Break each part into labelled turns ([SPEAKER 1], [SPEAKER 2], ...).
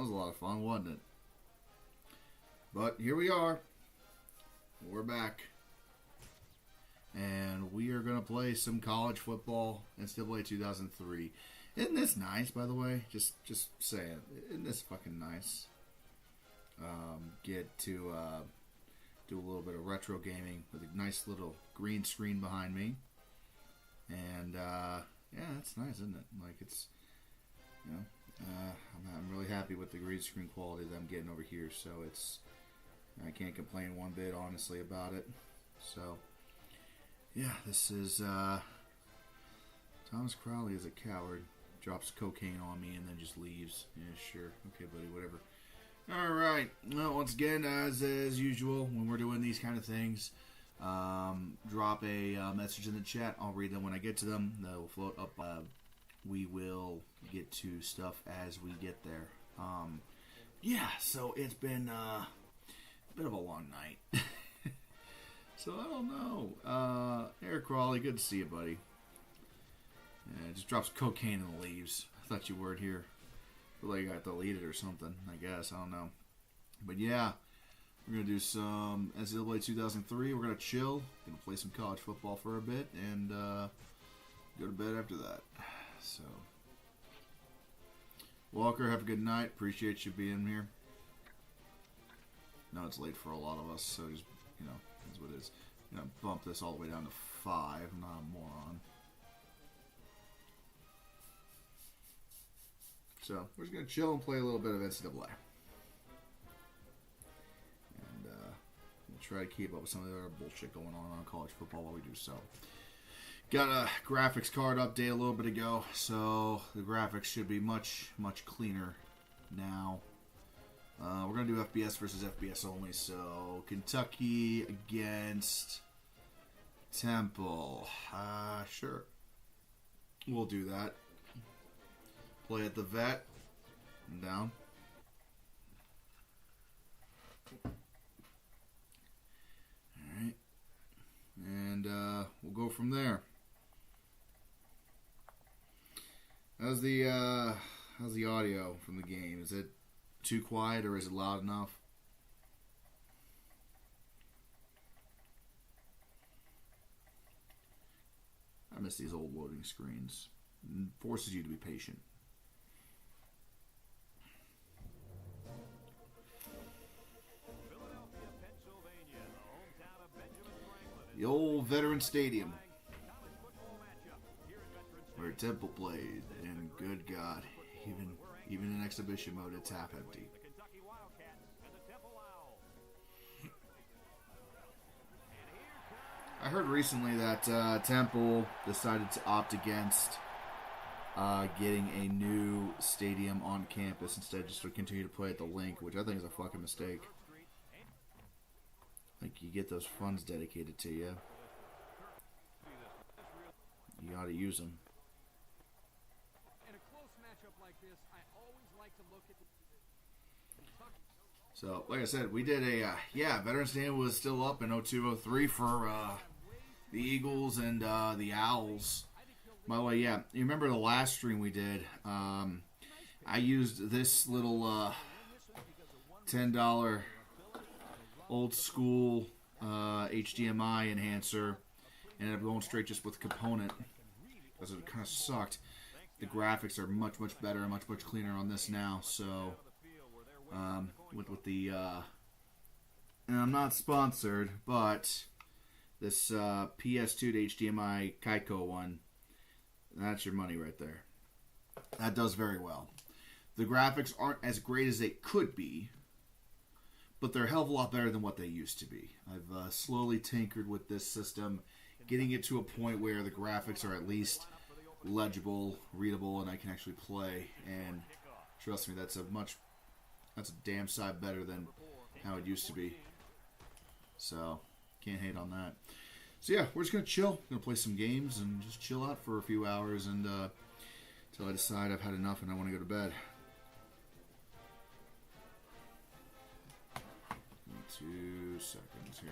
[SPEAKER 1] was a lot of fun, wasn't it? But here we are. We're back. And we are going to play some college football NCAA 2003. Isn't this nice, by the way? Just saying. Isn't this fucking nice? Get to do a little bit of retro gaming with a nice little green screen behind me. And, yeah, that's nice, isn't it? Like, it's, you know, I'm really happy with the green screen quality that I'm getting over here. So I can't complain one bit, honestly, about it. So, yeah, this is, Thomas Crowley is a coward. Drops cocaine on me and then just leaves. Yeah, sure. Okay, buddy, whatever. Alright. Well, once again, as usual, when we're doing these kind of things, drop a message in the chat. I'll read them when I get to them. They'll float up. We will get to stuff as we get there. Yeah, so it's been a bit of a long night. So I don't know. Eric Crawley, good to see you, buddy. Yeah, just drops cocaine and leaves. I thought you weren't here. Feel like I got deleted or something, I guess. I don't know. But yeah, we're going to do some NCAA 2003. We're going to chill. Going to play some college football for a bit and go to bed after that. So, Walker, have a good night. Appreciate you being here. No, it's late for a lot of us, so just, you know, that's what it is. I'm going to bump this all the way down to 5. I'm not a moron. So, we're just going to chill and play a little bit of NCAA. And we'll try to keep up with some of the other bullshit going on college football while we do so. Got a graphics card update a little bit ago, so the graphics should be much, much cleaner now. We're going to do FBS versus FBS only, so Kentucky against Temple. Sure. We'll do that. Play at the vet. And down. Alright. And we'll go from there. How's the audio from the game? Is it too quiet or is it loud enough? I miss these old loading screens. It forces you to be patient. The old Veteran Stadium where Temple played, and good God, even in exhibition mode, it's half empty. I heard recently that Temple decided to opt against getting a new stadium on campus instead, just to continue to play at the Link, which I think is a fucking mistake. Like, you get those funds dedicated to you. You ought to use them. So, like I said, we did a, Veterans Day was still up in 02-03 for the Eagles and the Owls. By the way, yeah, you remember the last stream we did? I used this little $10 old school HDMI enhancer. Ended up going straight just with component because it kind of sucked. The graphics are much, much better and much, much cleaner on this now. So, with the, and I'm not sponsored, but this PS2 to HDMI Kaiko one, that's your money right there. That does very well. The graphics aren't as great as they could be, but they're a hell of a lot better than what they used to be. I've slowly tinkered with this system, getting it to a point where the graphics are at least legible, readable, and I can actually play. And trust me, that's a damn sight better than how it used to be. So, can't hate on that. So yeah, we're just going to chill. Going to play some games and just chill out for a few hours and until I decide I've had enough and I want to go to bed. 2 seconds here.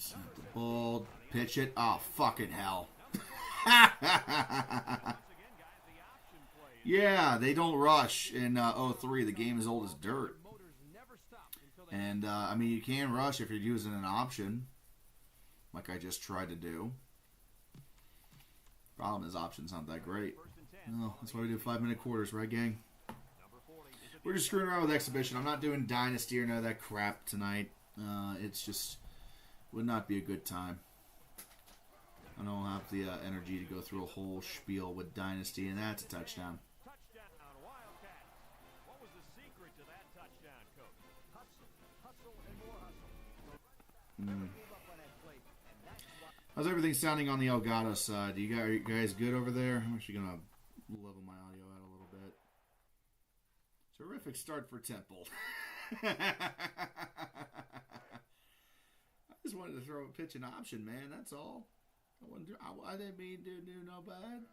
[SPEAKER 1] Snap the ball. Pitch it. Oh, fucking hell. Yeah, they don't rush in 03. The game is old as dirt. And, I mean, you can rush if you're using an option, like I just tried to do. Problem is, options not that great. No, that's why we do 5-minute quarters, right, gang? We're just screwing around with exhibition. I'm not doing Dynasty or none of that crap tonight. It's just would not be a good time. I don't have the energy to go through a whole spiel with Dynasty, and that's a touchdown. How's everything sounding on the Elgato side? Are you guys good over there? I'm actually going to level my audio out a little bit. Terrific start for Temple. I just wanted to throw a pitch an option, man. That's all. I didn't mean to do no bad.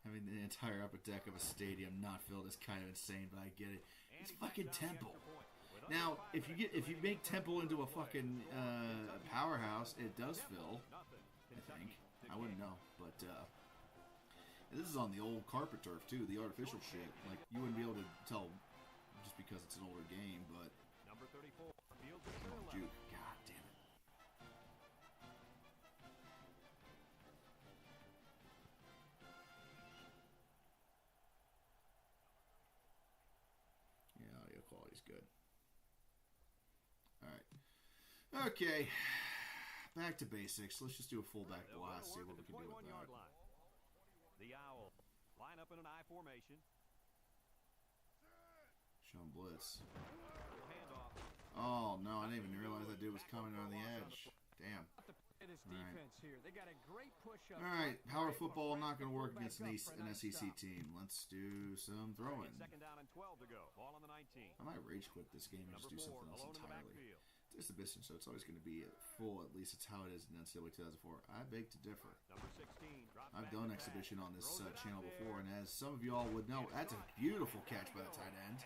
[SPEAKER 1] Having the entire upper deck of a stadium not filled is kind of insane, but I get it. It's fucking Temple. Now, if you make Temple into a fucking powerhouse, it does fill. I think. I wouldn't know, but this is on the old carpet turf too, the artificial shit. Like you wouldn't be able to tell just because it's an older game, but Juke, god damn it. Yeah, audio quality's good. Alright. Okay. Back to basics. Let's just do a fullback blast, see what we can do with that.
[SPEAKER 2] The Owls line up in an I formation.
[SPEAKER 1] Sean Blitz. Oh no, I didn't even realize that dude was coming on the edge. Damn. Alright, power football not going to work against an SEC team. Let's do some throwing. I might rage quit this game and just do something else entirely. It's exhibition, so it's always going to be full. At least it's how it is in NCAA 2004. I beg to differ. I've done exhibition on this channel before, and as some of y'all would know, that's a beautiful catch by the tight end.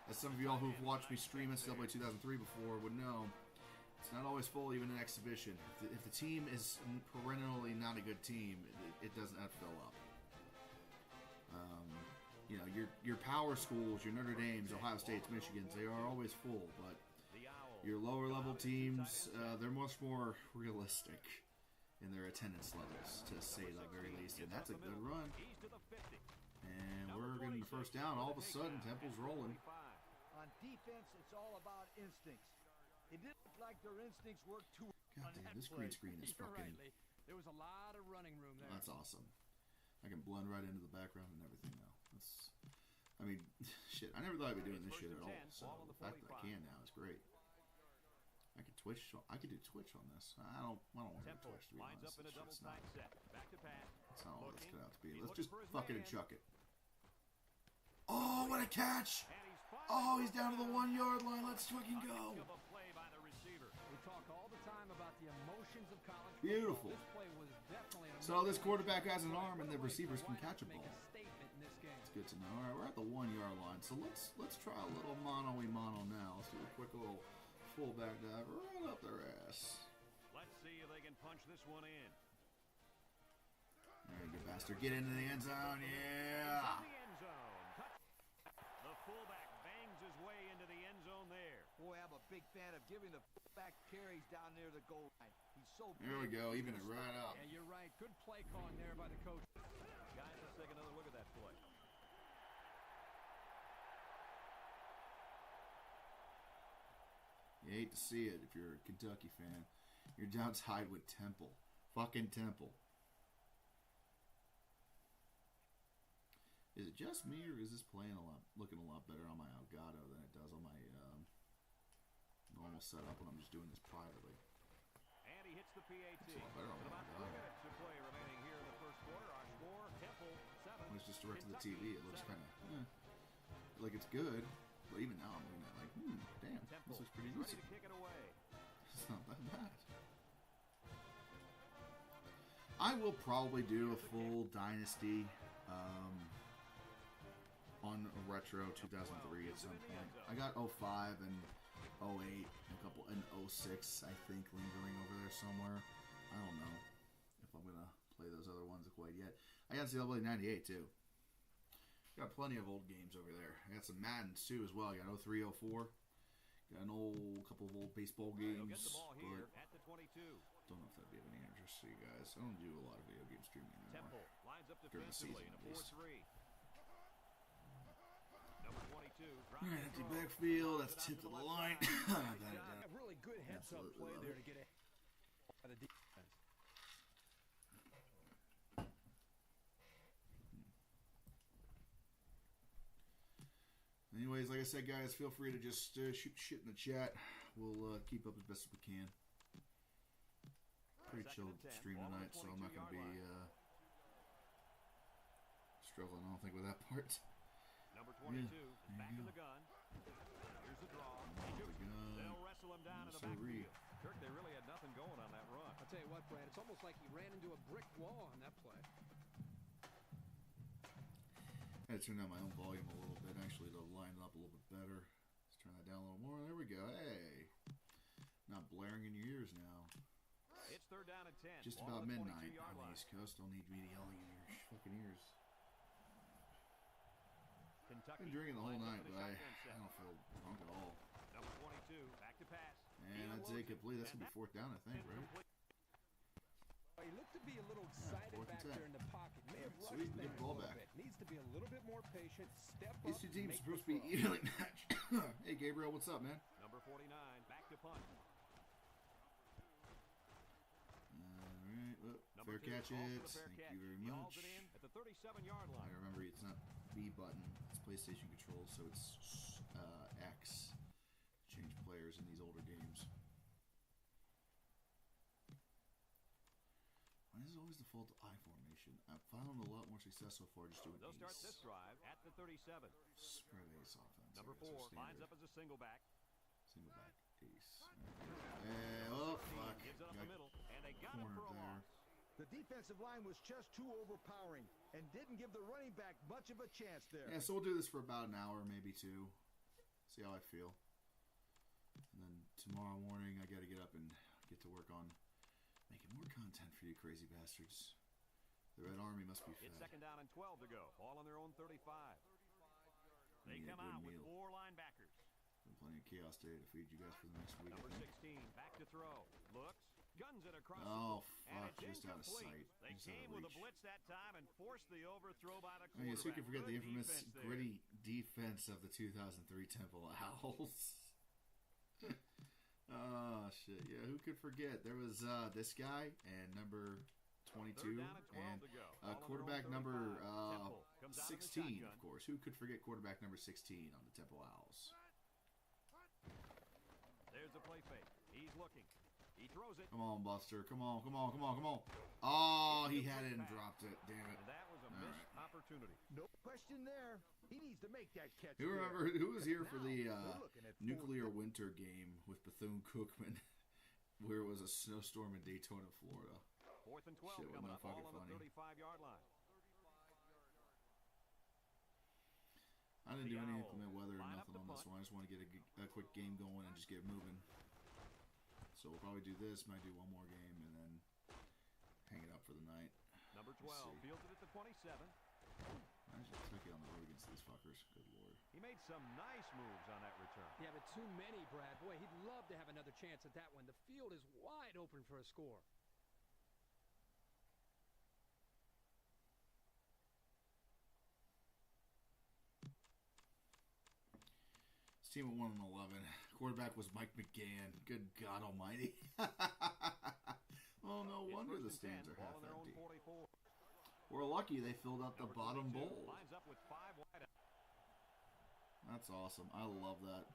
[SPEAKER 1] As some of y'all who've watched me stream NCAA 2003 before would know, it's not always full even in exhibition. If the team is perennially not a good team, it doesn't have to fill up. You know, your power schools, your Notre Dames, Ohio States, Michigans, they are always full, but your lower level teams, they're much more realistic in their attendance levels, to say the very least. And that's a good run. And we're getting the first down. All of a sudden, Temple's rolling.
[SPEAKER 3] On defense, it's all about instincts. It didn't look like their instincts worked too.
[SPEAKER 1] God damn, this green screen is fucking.
[SPEAKER 4] There was a lot of running room there.
[SPEAKER 1] That's awesome. I can blend right into the background and everything now. That's, I mean, shit. I never thought I'd be doing this shit at all. So the fact that I can now is great. I could Twitch. I could do Twitch on this. I don't want to do Twitch, to be honest. It's not all it's cut out to be. Let's just fuck it and chuck it. Oh, what a catch! Oh, he's down to the 1 yard line. Let's fucking go.
[SPEAKER 4] We talk all the time about the emotions of college.
[SPEAKER 1] Beautiful.
[SPEAKER 4] This play was definitely
[SPEAKER 1] So this quarterback has an arm, and the receivers can catch a ball.
[SPEAKER 4] It's
[SPEAKER 1] good to know. All right, we're at the 1 yard line. So let's try a little mono now. Let's do a quick little fullback dive right up their ass.
[SPEAKER 2] Let's see if they can punch this one in.
[SPEAKER 1] There you go, bastard. Get into the end zone. Yeah.
[SPEAKER 2] The fullback bangs his way into the end zone there.
[SPEAKER 3] Boy, I'm a big fan of giving the fullback carries down near the goal line. He's so big.
[SPEAKER 1] There we go. Even it right up.
[SPEAKER 4] Yeah, you're right. Good play calling there by the coach.
[SPEAKER 2] Guys, let's take another look at that play.
[SPEAKER 1] You hate to see it if you're a Kentucky fan. You're down tied with Temple. Fucking Temple. Is it just me, or is this playing looking a lot better on my Elgato than it does on my normal setup when I'm just doing this privately?
[SPEAKER 2] And he hits the PAT.
[SPEAKER 1] It's a lot better on my
[SPEAKER 2] About 3
[SPEAKER 1] Elgato.
[SPEAKER 2] minutes to play remaining here in the first quarter. Our score, Temple 7.
[SPEAKER 1] When it's just direct to the TV, it looks kind of like it's good. But even now, I'm looking at like, damn, this looks pretty
[SPEAKER 2] Ready
[SPEAKER 1] decent.
[SPEAKER 2] to kick it away.
[SPEAKER 1] It's not that bad. I will probably do a full Dynasty on a retro 2003 at some point. I got 05 and 08 and a couple and 06 06, I think, lingering over there somewhere. I don't know if I'm going to play those other ones quite yet. I got NCAA 98, too. Got plenty of old games over there. I got some Maddens, too, as well. I got 03, 04. Got a couple of old baseball
[SPEAKER 2] He'll get
[SPEAKER 1] games.
[SPEAKER 2] the ball here at the 22.
[SPEAKER 1] Don't know if that'd be of any interest to you guys. I don't do a lot of video game streaming anymore.
[SPEAKER 2] Temple lines up
[SPEAKER 1] During the
[SPEAKER 2] defensively
[SPEAKER 1] season,
[SPEAKER 2] in
[SPEAKER 1] at
[SPEAKER 2] a
[SPEAKER 1] least.
[SPEAKER 2] 4-3. Number 22. drops
[SPEAKER 1] Alright,
[SPEAKER 2] the
[SPEAKER 1] empty
[SPEAKER 2] throw.
[SPEAKER 1] backfield. That's
[SPEAKER 2] Throws it out
[SPEAKER 1] tipped
[SPEAKER 2] to
[SPEAKER 1] to the
[SPEAKER 2] left
[SPEAKER 1] line.
[SPEAKER 2] side.
[SPEAKER 4] A really good heads-up
[SPEAKER 1] Absolutely
[SPEAKER 4] play
[SPEAKER 1] love
[SPEAKER 4] there
[SPEAKER 1] it.
[SPEAKER 4] to get ahead of the defense.
[SPEAKER 1] Anyways, like I said, guys, feel free to just shoot shit in the chat. We'll keep up as best as we can. Pretty
[SPEAKER 2] Second
[SPEAKER 1] chill
[SPEAKER 2] and 10,
[SPEAKER 1] stream
[SPEAKER 2] ball on the
[SPEAKER 1] tonight, so I'm not going to be
[SPEAKER 2] 22-yard
[SPEAKER 1] struggling, I don't think, with that part.
[SPEAKER 2] Number 22 is
[SPEAKER 1] there
[SPEAKER 2] back
[SPEAKER 1] you
[SPEAKER 2] in
[SPEAKER 1] go.
[SPEAKER 2] the gun. Here's the draw.
[SPEAKER 1] There we go.
[SPEAKER 2] They'll wrestle him down in the
[SPEAKER 1] Yes, sirree.
[SPEAKER 2] backfield. Kirk, they really had nothing going on that run.
[SPEAKER 4] I'll tell you what, Brad, it's almost like he ran into a brick wall on that play.
[SPEAKER 1] I had to turn down my own volume a little bit, actually, to line it up a little bit better. Let's turn that down a little more. There we go. Hey. Not blaring in your ears now.
[SPEAKER 2] It's third down and 10.
[SPEAKER 1] Just
[SPEAKER 2] Ball
[SPEAKER 1] about
[SPEAKER 2] on the
[SPEAKER 1] midnight
[SPEAKER 2] 22-yard
[SPEAKER 1] on the
[SPEAKER 2] line.
[SPEAKER 1] East Coast. Don't need me yelling in your fucking ears.
[SPEAKER 2] Kentucky
[SPEAKER 1] Been drinking the whole
[SPEAKER 2] lines up
[SPEAKER 1] night,
[SPEAKER 2] in
[SPEAKER 1] but
[SPEAKER 2] the
[SPEAKER 1] I
[SPEAKER 2] shotgun set.
[SPEAKER 1] don't feel drunk at all.
[SPEAKER 2] Number 22, back to pass.
[SPEAKER 1] And that's it complete. That's going to be fourth down, I think, right?
[SPEAKER 4] He looked to be a little excited
[SPEAKER 1] fourth and
[SPEAKER 4] back
[SPEAKER 1] 10.
[SPEAKER 4] there in the pocket. May have rushed
[SPEAKER 1] Sweet, we
[SPEAKER 4] there
[SPEAKER 1] get the
[SPEAKER 4] a
[SPEAKER 1] ball
[SPEAKER 4] little
[SPEAKER 1] back.
[SPEAKER 4] bit. Needs to be a little bit more patient. Step up.
[SPEAKER 1] These two teams are
[SPEAKER 4] make
[SPEAKER 1] supposed to
[SPEAKER 4] the
[SPEAKER 1] be
[SPEAKER 4] throw.
[SPEAKER 1] evenly matched. Hey, Gabriel, what's up, man?
[SPEAKER 2] Number 49, back to punt.
[SPEAKER 1] All right, well,
[SPEAKER 2] Number
[SPEAKER 1] fair
[SPEAKER 2] 2
[SPEAKER 1] catch
[SPEAKER 2] calls for
[SPEAKER 1] it.
[SPEAKER 2] the fair
[SPEAKER 1] Thank
[SPEAKER 2] catch.
[SPEAKER 1] you very
[SPEAKER 2] He hauls
[SPEAKER 1] much.
[SPEAKER 2] it in at the 37-yard
[SPEAKER 1] I
[SPEAKER 2] line.
[SPEAKER 1] remember it's not B button, it's PlayStation controls, so it's X. Change players in these older games. Why does it always default to I formation? I've found a lot more success so far just doing
[SPEAKER 2] They'll start
[SPEAKER 1] ace.
[SPEAKER 2] this drive at the 37.
[SPEAKER 1] Spread ace offense.
[SPEAKER 2] Number
[SPEAKER 1] I guess, or
[SPEAKER 2] 4 lines
[SPEAKER 1] standard.
[SPEAKER 2] up as a single back.
[SPEAKER 1] Single back ace. Oh, fuck.
[SPEAKER 2] Gives it up the
[SPEAKER 1] Got
[SPEAKER 2] middle, and they got him
[SPEAKER 1] cornered
[SPEAKER 2] for a
[SPEAKER 1] there.
[SPEAKER 2] loss.
[SPEAKER 3] The defensive line was just too overpowering and didn't give the running back much of a chance there.
[SPEAKER 1] Yeah, so we'll do this for about an hour, maybe two. See how I feel. And then tomorrow morning, I got to get up and get to work on making more content for you crazy bastards. The Red Army must be fed.
[SPEAKER 2] It's second down and 12 to go. Ball on their own 35. They
[SPEAKER 1] Need a
[SPEAKER 2] come
[SPEAKER 1] good
[SPEAKER 2] out with
[SPEAKER 1] meal.
[SPEAKER 2] 4 linebackers.
[SPEAKER 1] Been plenty of chaos today to feed you guys for the next week.
[SPEAKER 2] Number
[SPEAKER 1] I think.
[SPEAKER 2] 16, back to throw. Looks, guns it across
[SPEAKER 1] Oh,
[SPEAKER 2] the and
[SPEAKER 1] fuck,
[SPEAKER 2] it's
[SPEAKER 1] just out of
[SPEAKER 2] incomplete.
[SPEAKER 1] sight.
[SPEAKER 2] They
[SPEAKER 1] Just out of
[SPEAKER 2] came with a
[SPEAKER 1] reach.
[SPEAKER 2] blitz that time and forced the overthrow by the
[SPEAKER 1] I
[SPEAKER 2] quarterback.
[SPEAKER 1] guess who can forget the
[SPEAKER 2] Good
[SPEAKER 1] infamous
[SPEAKER 2] defense there.
[SPEAKER 1] gritty defense of the 2003 Temple Owls? Oh, shit. Yeah, who could forget? There was this guy and number 22
[SPEAKER 2] Third down and 12
[SPEAKER 1] and
[SPEAKER 2] to go. Ball on their
[SPEAKER 1] quarterback
[SPEAKER 2] own
[SPEAKER 1] number
[SPEAKER 2] 35. Temple comes out of the
[SPEAKER 1] 16,
[SPEAKER 2] shotgun.
[SPEAKER 1] of course. Who could forget quarterback number 16 on the Temple Owls?
[SPEAKER 2] There's the play fake. He's looking. He throws it.
[SPEAKER 1] Come on, Buster. Come on, come on, come on, come on. Oh, he had it and dropped it. Damn it.
[SPEAKER 2] And that was a
[SPEAKER 1] All
[SPEAKER 2] missed
[SPEAKER 1] right.
[SPEAKER 2] opportunity.
[SPEAKER 3] No question there. He needs to make that catch.
[SPEAKER 1] Who
[SPEAKER 3] there.
[SPEAKER 1] remember who was here for
[SPEAKER 3] Now,
[SPEAKER 1] the
[SPEAKER 3] we're looking at
[SPEAKER 1] nuclear
[SPEAKER 3] fourth-
[SPEAKER 1] winter game with Bethune-Cookman, where it was a snowstorm in Daytona, Florida?
[SPEAKER 2] 4th and 12
[SPEAKER 1] Shit, wasn't
[SPEAKER 2] coming
[SPEAKER 1] that
[SPEAKER 2] up. Ball
[SPEAKER 1] fucking
[SPEAKER 2] on the
[SPEAKER 1] funny?
[SPEAKER 2] 35-yard line.
[SPEAKER 1] I didn't do
[SPEAKER 2] The
[SPEAKER 1] any
[SPEAKER 2] Owls
[SPEAKER 1] inclement weather or
[SPEAKER 2] line up
[SPEAKER 1] nothing
[SPEAKER 2] to
[SPEAKER 1] on this
[SPEAKER 2] punt.
[SPEAKER 1] one. I just want to get a quick game going and just get moving. So we'll probably do this, might do one more game, and then hang it up for the night.
[SPEAKER 2] Number
[SPEAKER 1] Let's
[SPEAKER 2] 12
[SPEAKER 1] see.
[SPEAKER 2] fields it at the 27.
[SPEAKER 1] I should take it on the road against these fuckers. Good lord.
[SPEAKER 2] He made some nice moves on that return.
[SPEAKER 4] Yeah, but too many, Brad. Boy, he'd love to have another chance at that one. The field is wide open for a score.
[SPEAKER 1] This team at 1-11. Quarterback was Mike McGann. Good God Almighty. Oh, no
[SPEAKER 2] It's
[SPEAKER 1] wonder
[SPEAKER 2] first
[SPEAKER 1] the
[SPEAKER 2] and
[SPEAKER 1] stands
[SPEAKER 2] 10,
[SPEAKER 1] are
[SPEAKER 2] ball
[SPEAKER 1] half
[SPEAKER 2] on their own
[SPEAKER 1] empty.
[SPEAKER 2] 44.
[SPEAKER 1] We're lucky they filled up the
[SPEAKER 2] Number
[SPEAKER 1] bottom
[SPEAKER 2] 22
[SPEAKER 1] bowl.
[SPEAKER 2] lines up with 5 wide.
[SPEAKER 1] That's awesome. I love that.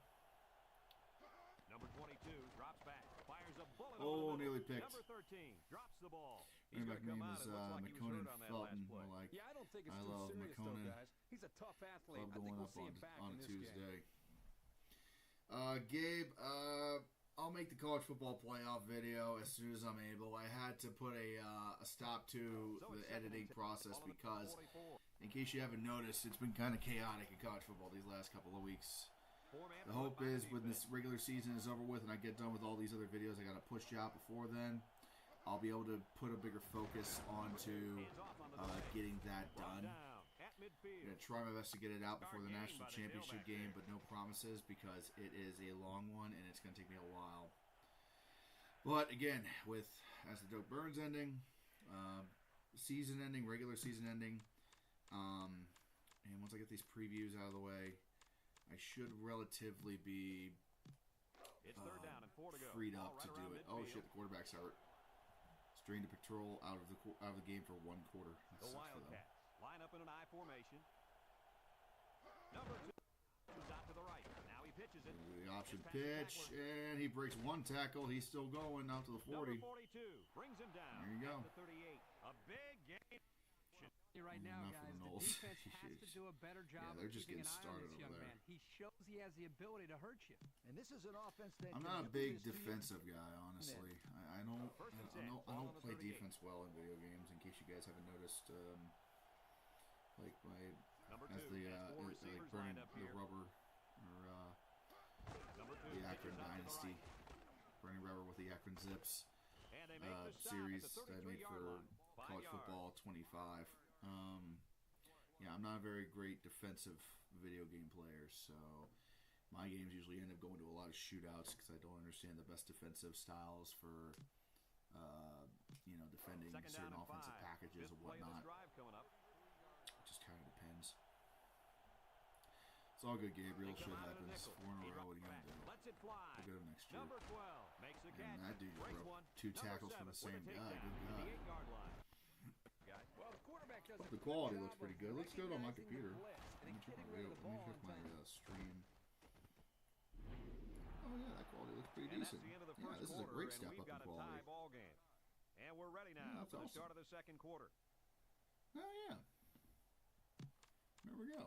[SPEAKER 2] Number 22 drops back, fires a bullet
[SPEAKER 1] Oh,
[SPEAKER 2] over the middle.
[SPEAKER 1] nearly picked.
[SPEAKER 2] Number 13 drops the ball. He's
[SPEAKER 1] Running
[SPEAKER 2] going
[SPEAKER 1] back
[SPEAKER 2] to come
[SPEAKER 1] name
[SPEAKER 2] out.
[SPEAKER 1] is
[SPEAKER 2] It looks like he was
[SPEAKER 1] McConan
[SPEAKER 2] hurt on that
[SPEAKER 1] Felton.
[SPEAKER 2] last play.
[SPEAKER 1] I like.
[SPEAKER 4] Yeah, I don't think it's
[SPEAKER 1] I
[SPEAKER 4] too
[SPEAKER 1] love
[SPEAKER 4] serious, though,
[SPEAKER 1] McConan.
[SPEAKER 4] guys. He's a tough athlete.
[SPEAKER 1] Love
[SPEAKER 4] I think
[SPEAKER 1] going
[SPEAKER 4] we'll
[SPEAKER 1] up
[SPEAKER 4] see him back
[SPEAKER 1] on
[SPEAKER 4] in
[SPEAKER 1] a
[SPEAKER 4] this
[SPEAKER 1] Tuesday.
[SPEAKER 4] game.
[SPEAKER 1] Gabe, I'll make the college football playoff video as soon as I'm able. I had to put a stop to
[SPEAKER 2] So
[SPEAKER 1] the
[SPEAKER 2] it's second
[SPEAKER 1] editing
[SPEAKER 2] and 10,
[SPEAKER 1] process
[SPEAKER 2] ball on the
[SPEAKER 1] because,
[SPEAKER 2] 44.
[SPEAKER 1] in case you haven't noticed, it's been kind of chaotic in college football these last couple of weeks.
[SPEAKER 2] Four-man
[SPEAKER 1] The hope
[SPEAKER 2] by
[SPEAKER 1] is
[SPEAKER 2] the
[SPEAKER 1] when this
[SPEAKER 2] defense.
[SPEAKER 1] regular season is over with and I get done with all these other videos I got to push out before then, I'll be able to put a bigger focus onto
[SPEAKER 2] Hands off on the delay.
[SPEAKER 1] getting that
[SPEAKER 2] Brought
[SPEAKER 1] done.
[SPEAKER 2] down at
[SPEAKER 1] I'm
[SPEAKER 2] midfield.
[SPEAKER 1] going to try my best to get it out before the
[SPEAKER 2] Start
[SPEAKER 1] national
[SPEAKER 2] gained by the
[SPEAKER 1] championship
[SPEAKER 2] tailback
[SPEAKER 1] game,
[SPEAKER 2] there.
[SPEAKER 1] but no promises because it is a long one and it's going to take me a while. But again, with as the Dope Burns ending, season ending, regular season ending, and once I get these previews out of the way, I should relatively be
[SPEAKER 2] It's third down and 4 to go.
[SPEAKER 1] freed
[SPEAKER 2] Ball
[SPEAKER 1] up
[SPEAKER 2] right
[SPEAKER 1] to do
[SPEAKER 2] around
[SPEAKER 1] it. Oh
[SPEAKER 2] midfield.
[SPEAKER 1] shit, the quarterback's hurt. Strained a pectoral out of the game for 1 quarter. That
[SPEAKER 2] The
[SPEAKER 1] sucks for them.
[SPEAKER 2] Wildcats line up in an I formation. Number 2 is out to the right. Now he pitches it.
[SPEAKER 1] The option
[SPEAKER 2] Gets past the
[SPEAKER 1] pitch,
[SPEAKER 2] tackler.
[SPEAKER 1] and he breaks 1 tackle. He's still going out to the 40.
[SPEAKER 2] Number 42 brings him down.
[SPEAKER 1] There you go.
[SPEAKER 2] At the 38. A big game.
[SPEAKER 4] Right now,
[SPEAKER 1] Enough
[SPEAKER 4] guys,
[SPEAKER 1] of the
[SPEAKER 4] the
[SPEAKER 1] Knowles.
[SPEAKER 4] defense has to do a better job
[SPEAKER 1] they're
[SPEAKER 4] of
[SPEAKER 1] just
[SPEAKER 4] keeping
[SPEAKER 1] getting
[SPEAKER 4] an eye on
[SPEAKER 1] started
[SPEAKER 4] this
[SPEAKER 1] over
[SPEAKER 4] young
[SPEAKER 1] there.
[SPEAKER 4] man. He shows he has the ability to hurt you.
[SPEAKER 3] And this is an offense that
[SPEAKER 1] I'm
[SPEAKER 3] can
[SPEAKER 1] not a
[SPEAKER 3] do
[SPEAKER 1] big
[SPEAKER 3] this to you.
[SPEAKER 1] defensive guy, honestly. I don't
[SPEAKER 2] First and
[SPEAKER 1] I
[SPEAKER 2] 10,
[SPEAKER 1] don't, I
[SPEAKER 2] ball on
[SPEAKER 1] don't
[SPEAKER 2] the
[SPEAKER 1] play
[SPEAKER 2] 38.
[SPEAKER 1] defense well in video games. In case you guys haven't noticed, like my
[SPEAKER 2] Number
[SPEAKER 1] as
[SPEAKER 2] 2
[SPEAKER 1] the
[SPEAKER 2] has 4
[SPEAKER 1] like
[SPEAKER 2] receivers
[SPEAKER 1] burning
[SPEAKER 2] lined up
[SPEAKER 1] the
[SPEAKER 2] here.
[SPEAKER 1] rubber or
[SPEAKER 2] Number 2
[SPEAKER 1] the
[SPEAKER 2] pitches
[SPEAKER 1] Akron
[SPEAKER 2] out to the
[SPEAKER 1] Dynasty,
[SPEAKER 2] right.
[SPEAKER 1] burning rubber with the Akron Zips
[SPEAKER 2] And they make the stop
[SPEAKER 1] series
[SPEAKER 2] at the
[SPEAKER 1] that I made
[SPEAKER 2] 33-yard
[SPEAKER 1] for
[SPEAKER 2] line. 5
[SPEAKER 1] college
[SPEAKER 2] yards.
[SPEAKER 1] football 25. Yeah, I'm not a very great defensive video game player, so my games usually end up going to a lot of shootouts because I don't understand the best defensive styles for, defending
[SPEAKER 2] Second
[SPEAKER 1] certain
[SPEAKER 2] down and
[SPEAKER 1] offensive
[SPEAKER 2] 5.
[SPEAKER 1] packages
[SPEAKER 2] Fifth
[SPEAKER 1] and
[SPEAKER 2] play of this
[SPEAKER 1] whatnot.
[SPEAKER 2] drive coming up.
[SPEAKER 1] It just kind of depends. It's all good, Gabriel.
[SPEAKER 2] They come
[SPEAKER 1] Shit
[SPEAKER 2] out of the
[SPEAKER 1] happens.
[SPEAKER 2] nickel.
[SPEAKER 1] 4 in
[SPEAKER 2] He
[SPEAKER 1] a row.
[SPEAKER 2] drops
[SPEAKER 1] What are you
[SPEAKER 2] back.
[SPEAKER 1] going to do?
[SPEAKER 2] Lets it fly.
[SPEAKER 1] We'll get him next year.
[SPEAKER 2] Number 12 makes the catch.
[SPEAKER 1] And that dude
[SPEAKER 2] breaks
[SPEAKER 1] broke
[SPEAKER 2] one.
[SPEAKER 1] 2
[SPEAKER 2] Number
[SPEAKER 1] tackles from the
[SPEAKER 2] 7
[SPEAKER 1] same
[SPEAKER 2] with a
[SPEAKER 1] guy.
[SPEAKER 2] takedown
[SPEAKER 1] Good
[SPEAKER 2] to
[SPEAKER 1] God.
[SPEAKER 2] the 8-yard line.
[SPEAKER 4] Well, the quarterback does
[SPEAKER 1] Hope
[SPEAKER 4] a
[SPEAKER 1] the
[SPEAKER 4] good
[SPEAKER 1] quality
[SPEAKER 4] job
[SPEAKER 1] looks pretty
[SPEAKER 4] of
[SPEAKER 1] good. Looks good on my
[SPEAKER 4] recognizing the
[SPEAKER 1] computer.
[SPEAKER 4] blitz
[SPEAKER 1] Let
[SPEAKER 4] and
[SPEAKER 1] me check
[SPEAKER 4] getting
[SPEAKER 1] my
[SPEAKER 4] rid of the ball on time.
[SPEAKER 1] stream. Oh yeah, that quality looks pretty
[SPEAKER 2] And that's
[SPEAKER 1] decent.
[SPEAKER 2] the end of the
[SPEAKER 1] Yeah,
[SPEAKER 2] first
[SPEAKER 1] this is a
[SPEAKER 2] quarter,
[SPEAKER 1] great
[SPEAKER 2] and
[SPEAKER 1] step
[SPEAKER 2] we've
[SPEAKER 1] up in
[SPEAKER 2] got a
[SPEAKER 1] quality.
[SPEAKER 2] tie ball game. And we're ready
[SPEAKER 1] Yeah,
[SPEAKER 2] now
[SPEAKER 1] that's
[SPEAKER 2] for the
[SPEAKER 1] awesome.
[SPEAKER 2] start of the second quarter.
[SPEAKER 1] Oh yeah. There we go.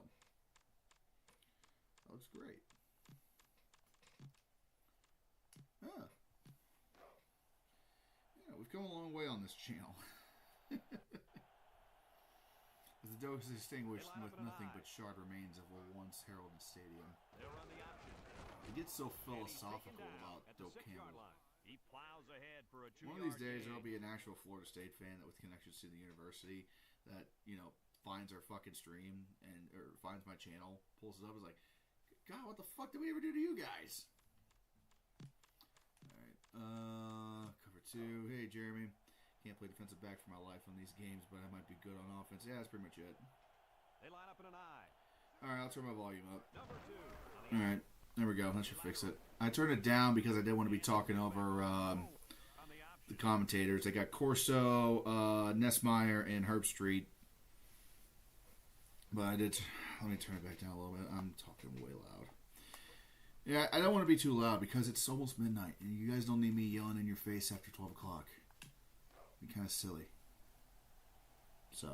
[SPEAKER 1] That looks great. Yeah. Yeah, we've come a long way on this channel. As the Dogs is extinguished
[SPEAKER 2] They line up
[SPEAKER 1] with
[SPEAKER 2] in an
[SPEAKER 1] nothing
[SPEAKER 2] eye.
[SPEAKER 1] but charred remains of a once heralded stadium.
[SPEAKER 2] They'll run the option.
[SPEAKER 1] It gets so
[SPEAKER 2] And he's taken
[SPEAKER 1] philosophical
[SPEAKER 2] down
[SPEAKER 1] about
[SPEAKER 2] at the
[SPEAKER 1] Dope
[SPEAKER 2] 6-yard
[SPEAKER 1] Campbell.
[SPEAKER 2] line. He plows ahead for a 2-yard
[SPEAKER 1] One of these days,
[SPEAKER 2] gain.
[SPEAKER 1] there'll be an actual Florida State fan that with connections to the university that finds our fucking stream or finds my channel, pulls it up, is like, God, what the fuck did we ever do to you guys? All right, cover 2. Hey, Jeremy, can't play defensive back for my life on these games, but I might be good on offense. Yeah, that's pretty much it.
[SPEAKER 2] They line up in an eye.
[SPEAKER 1] All right, I'll turn my volume up.
[SPEAKER 2] Number 2 on the
[SPEAKER 1] All right, there we go. That should fix it. I turned it down because I didn't want to be talking over
[SPEAKER 2] on the
[SPEAKER 1] the
[SPEAKER 2] option.
[SPEAKER 1] commentators. They got Corso, Nessmeyer, and Herbstreit. But let me turn it back down a little bit. I'm talking way loud. Yeah, I don't want to be too loud because it's almost midnight, and you guys don't need me yelling in your face after 12 o'clock. It'd be kind of silly. So,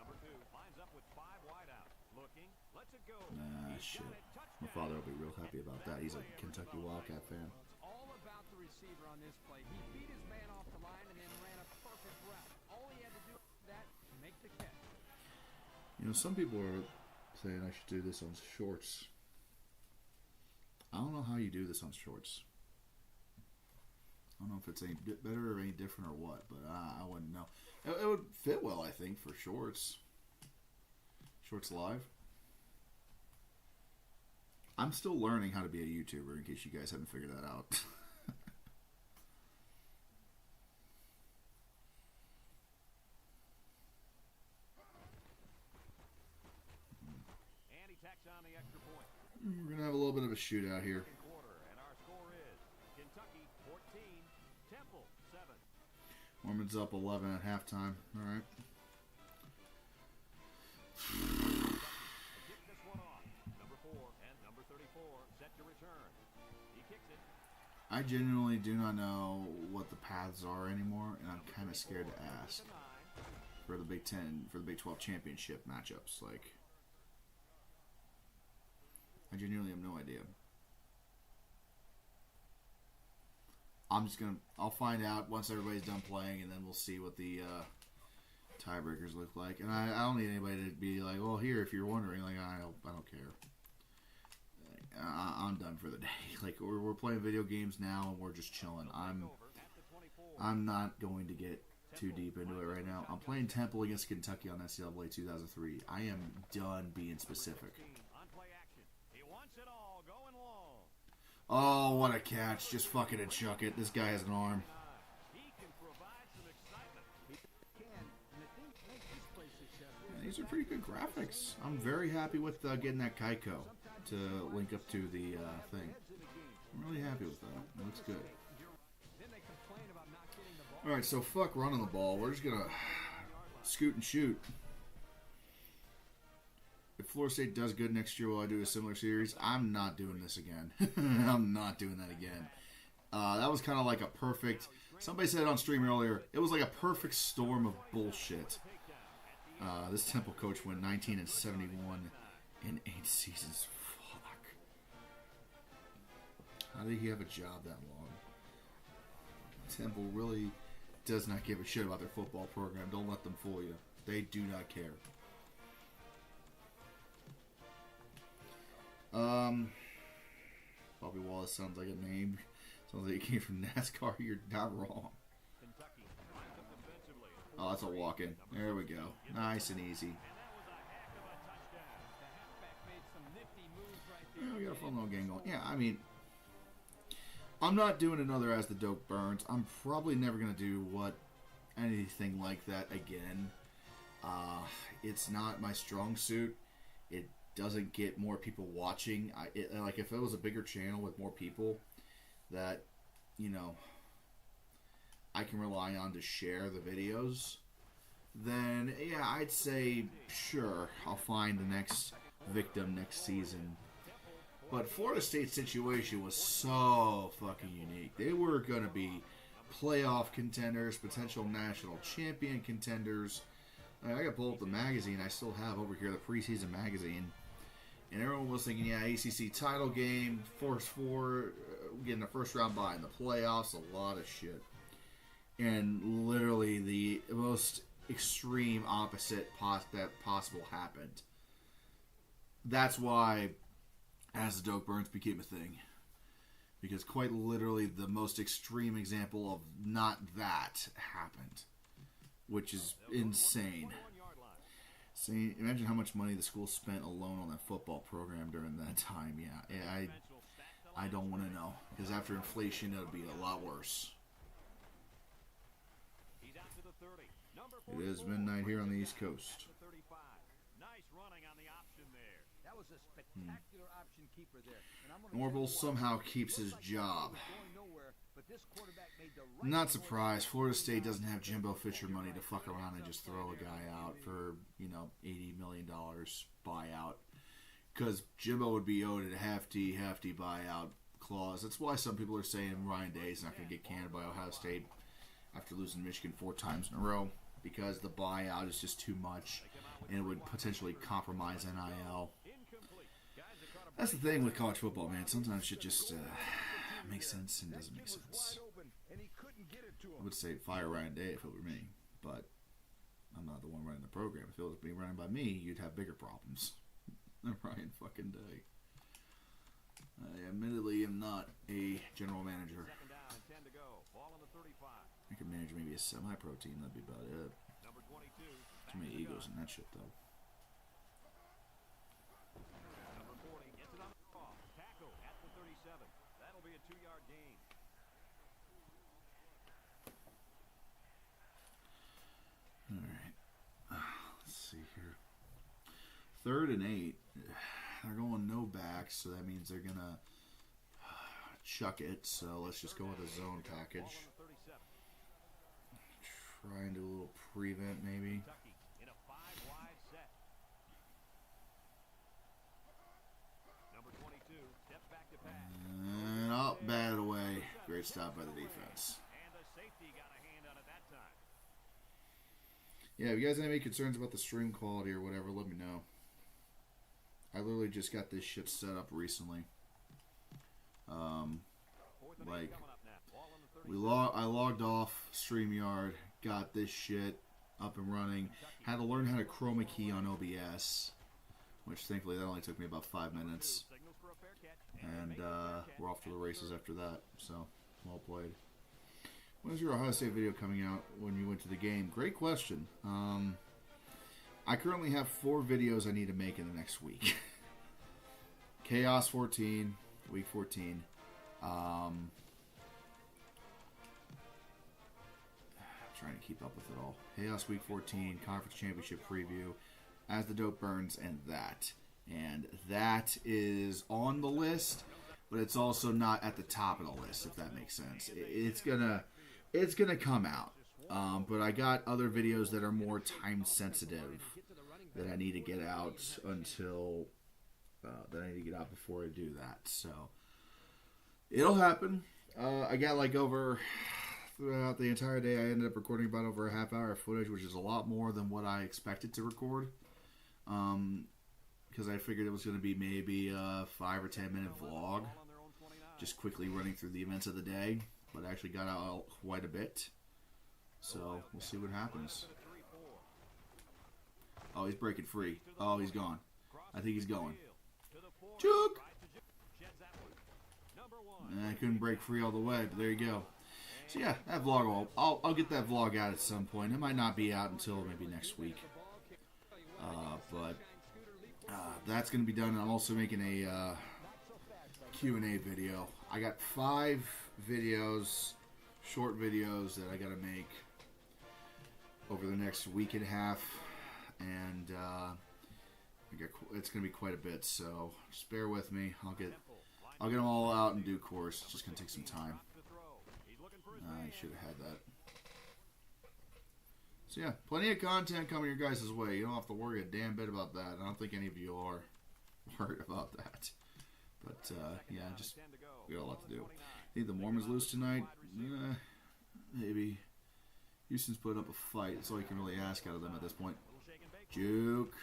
[SPEAKER 2] Number 2 lines up with 5 wide out. Looking. Lets it go. He's
[SPEAKER 1] shit.
[SPEAKER 2] got it.
[SPEAKER 1] My
[SPEAKER 2] Touchdown.
[SPEAKER 1] father will be real happy about that. He's a Kentucky Wildcat fan.
[SPEAKER 4] It's all about the receiver on this play. He beat his man off the line and then ran a perfect route. All he had to do was that, make the catch.
[SPEAKER 1] Some people are saying I should do this on shorts. I don't know how you do this on shorts. I don't know if it's any bit better or any different or what, but I wouldn't know. It would fit well, I think, for shorts. Shorts live. I'm still learning how to be a YouTuber, in case you guys haven't figured that out.
[SPEAKER 2] And he tacks on the extra point.
[SPEAKER 1] We're going to have a little bit of a shootout here.
[SPEAKER 2] Second quarter, and our score is Kentucky 14, Temple 7.
[SPEAKER 1] Mormon's up 11 at halftime. All right.
[SPEAKER 2] Kick this one off. Number 4 and number 34 set to return. He kicks it.
[SPEAKER 1] I genuinely do not know what the paths are anymore, and I'm kind of scared to ask for the Big 10, for the Big 12 championship matchups. Like, I genuinely have no idea. I'll find out once everybody's done playing, and then we'll see what the tiebreakers look like. And I don't need anybody to be like, well, here, if you're wondering, like, I don't care. I'm done for the day. Like, we're playing video games now, and we're just chilling. I'm not going to get too deep into it right now. I'm playing Temple against Kentucky on NCAA 2003. I am done being specific. Oh, what a catch. Just fucking and chuck it. This guy has an arm. Yeah, these are pretty good graphics. I'm very happy with getting that Kaiko to link up to the thing. I'm really happy with that. It looks good. Alright, so fuck running the ball. We're just going to scoot and shoot. If Florida State does good next year, will I do a similar series? I'm not doing this again. I'm not doing that again. That was kind of like a perfect... Somebody said it on stream earlier. It was like a perfect storm of bullshit. This Temple coach went 19-71 in 8 seasons. Fuck. How did he have a job that long? Temple really does not give a shit about their football program. Don't let them fool you. They do not care. Bobby Wallace sounds like a name. Sounds like it came from NASCAR. You're not wrong. Oh, that's a walk-in. There we go. Nice and easy. Yeah, we got a fun little game going. Yeah, I mean, I'm not doing another As the Dope Burns. I'm probably never going to do anything like that again. It's not my strong suit. It doesn't get more people watching. Like, if it was a bigger channel with more people that, you know, I can rely on to share the videos, then, yeah, I'd say, sure, I'll find the next victim next season. But Florida State's situation was so fucking unique. They were going to be playoff contenders, potential national champion contenders. I got to pull up the magazine I still have over here, the preseason magazine. And everyone was thinking, yeah, ACC title game, Force 4, getting a first round bye in the playoffs, a lot of shit. And literally the most extreme opposite that possible happened. That's why As the Dope Burns became a thing. Because quite literally the most extreme example of not that happened. Which is insane. See, imagine how much money the school spent alone on that football program during that time. Yeah, I don't want to know. Because after inflation, it would be a lot worse. It is midnight here on the East Coast.
[SPEAKER 3] That was a spectacular option keeper there.
[SPEAKER 1] Norville somehow keeps his job. Not surprised. Florida State doesn't have Jimbo Fisher money to fuck around and just throw a guy out for, $80 million buyout. Because Jimbo would be owed a hefty buyout clause. That's why some people are saying Ryan Day is not going to get canned by Ohio State after losing Michigan 4 times in a row. Because the buyout is just too much and it would potentially compromise NIL. That's the thing with college football, man. Sometimes shit just makes sense and doesn't make sense. I would say fire Ryan Day if it were me, but I'm not the one running the program. If it was being run by me, you'd have bigger problems than Ryan fucking Day. I admittedly am not a general manager. I could manage maybe a semi-pro team. That'd be about it. Too many egos in that shit, though.
[SPEAKER 2] That'll be a 2-yard gain.
[SPEAKER 1] Alright. Let's see here. 3rd and 8. They're going no backs, so that means they're going to chuck it. So let's just go with a zone package. Try and do a little prevent, maybe. And up, batted away. Great stop by the defense. Yeah, if you guys have any concerns about the stream quality or whatever, let me know. I literally just got this shit set up recently. I logged off StreamYard, got this shit, up and running. Had to learn how to chroma key on OBS, which thankfully that only took me about 5 minutes. And we're off to the races after that, so well played. When is your Ohio State video coming out when you went to the game? Great question. I currently have 4 videos I need to make in the next week. Chaos 14, week 14. Trying to keep up with it all. Chaos week 14, conference championship preview, As the Dope Burns, and that. And that is on the list, but it's also not at the top of the list, if that makes sense. It's gonna come out. But I got other videos that are more time sensitive that I need to get out until that I need to get out before I do that. So it'll happen. I got like throughout the entire day, I ended up recording about over a half hour of footage, which is a lot more than what I expected to record. Because I figured it was going to be maybe a 5 or 10 minute vlog, just quickly running through the events of the day. But I actually got out quite a bit. So we'll see what happens. Oh, he's breaking free. Oh, he's gone. I think he's going. Juke! I couldn't break free all the way, but there you go. So yeah, that vlog, I'll get that vlog out at some point. It might not be out until maybe next week. But that's going to be done. I'm also making a Q&A video. I got 5 videos, short videos that I got to make over the next week and a half. And it's going to be quite a bit, so just bear with me. I'll get them all out in due course. It's just going to take some time. I should have had that. So yeah, plenty of content coming your guys' way. You don't have to worry a damn bit about that. I don't think any of you are worried about that. But yeah, just we got a lot to do. Think the Mormons lose tonight? Maybe. Houston's putting up a fight. That's all you can really ask out of them at this point. Juke.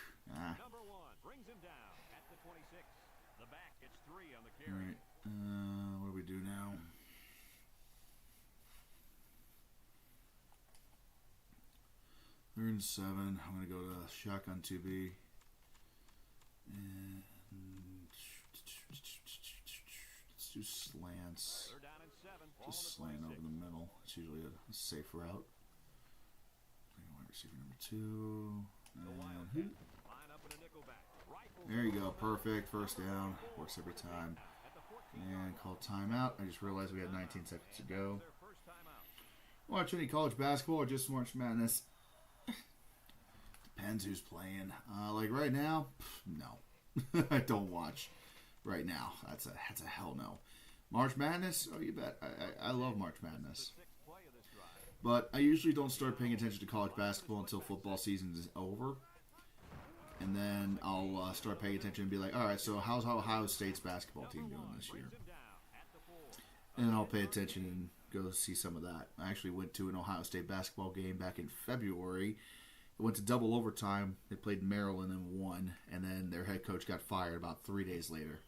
[SPEAKER 1] Alright, what do we do now? They're in 7. I'm going to go to shotgun 2B. And let's do slants. Just slant over the middle. It's usually a safe route. Wide receiver number 2. And there you go. Perfect. First down. Works every time. And call timeout. I just realized we had 19 seconds to go. Watch any college basketball or just March Madness? Depends who's playing. Like right now, no. I don't watch right now. That's a hell no. March Madness? Oh, you bet. I love March Madness. But I usually don't start paying attention to college basketball until football season is over. And then I'll start paying attention and be like, all right, so how's Ohio State's basketball team doing this year? And I'll pay attention and go see some of that. I actually went to an Ohio State basketball game back in February. It went to double overtime. They played Maryland and won. And then their head coach got fired about 3 days later.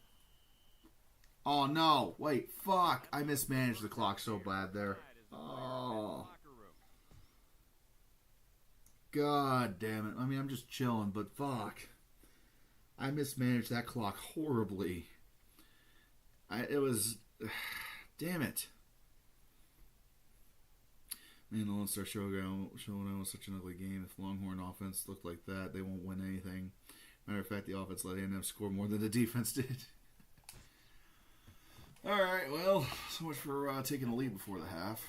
[SPEAKER 1] Oh, no. Wait, fuck. I mismanaged the clock so bad there. Oh. God damn it. I mean, I'm just chilling, but fuck. I mismanaged that clock horribly. It was... Damn it. Man, the Lone Star showing out was such an ugly game. If Longhorn offense looked like that, they won't win anything. Matter of fact, the offense let A&M score more than the defense did. Alright, well, so much for taking a lead before the half.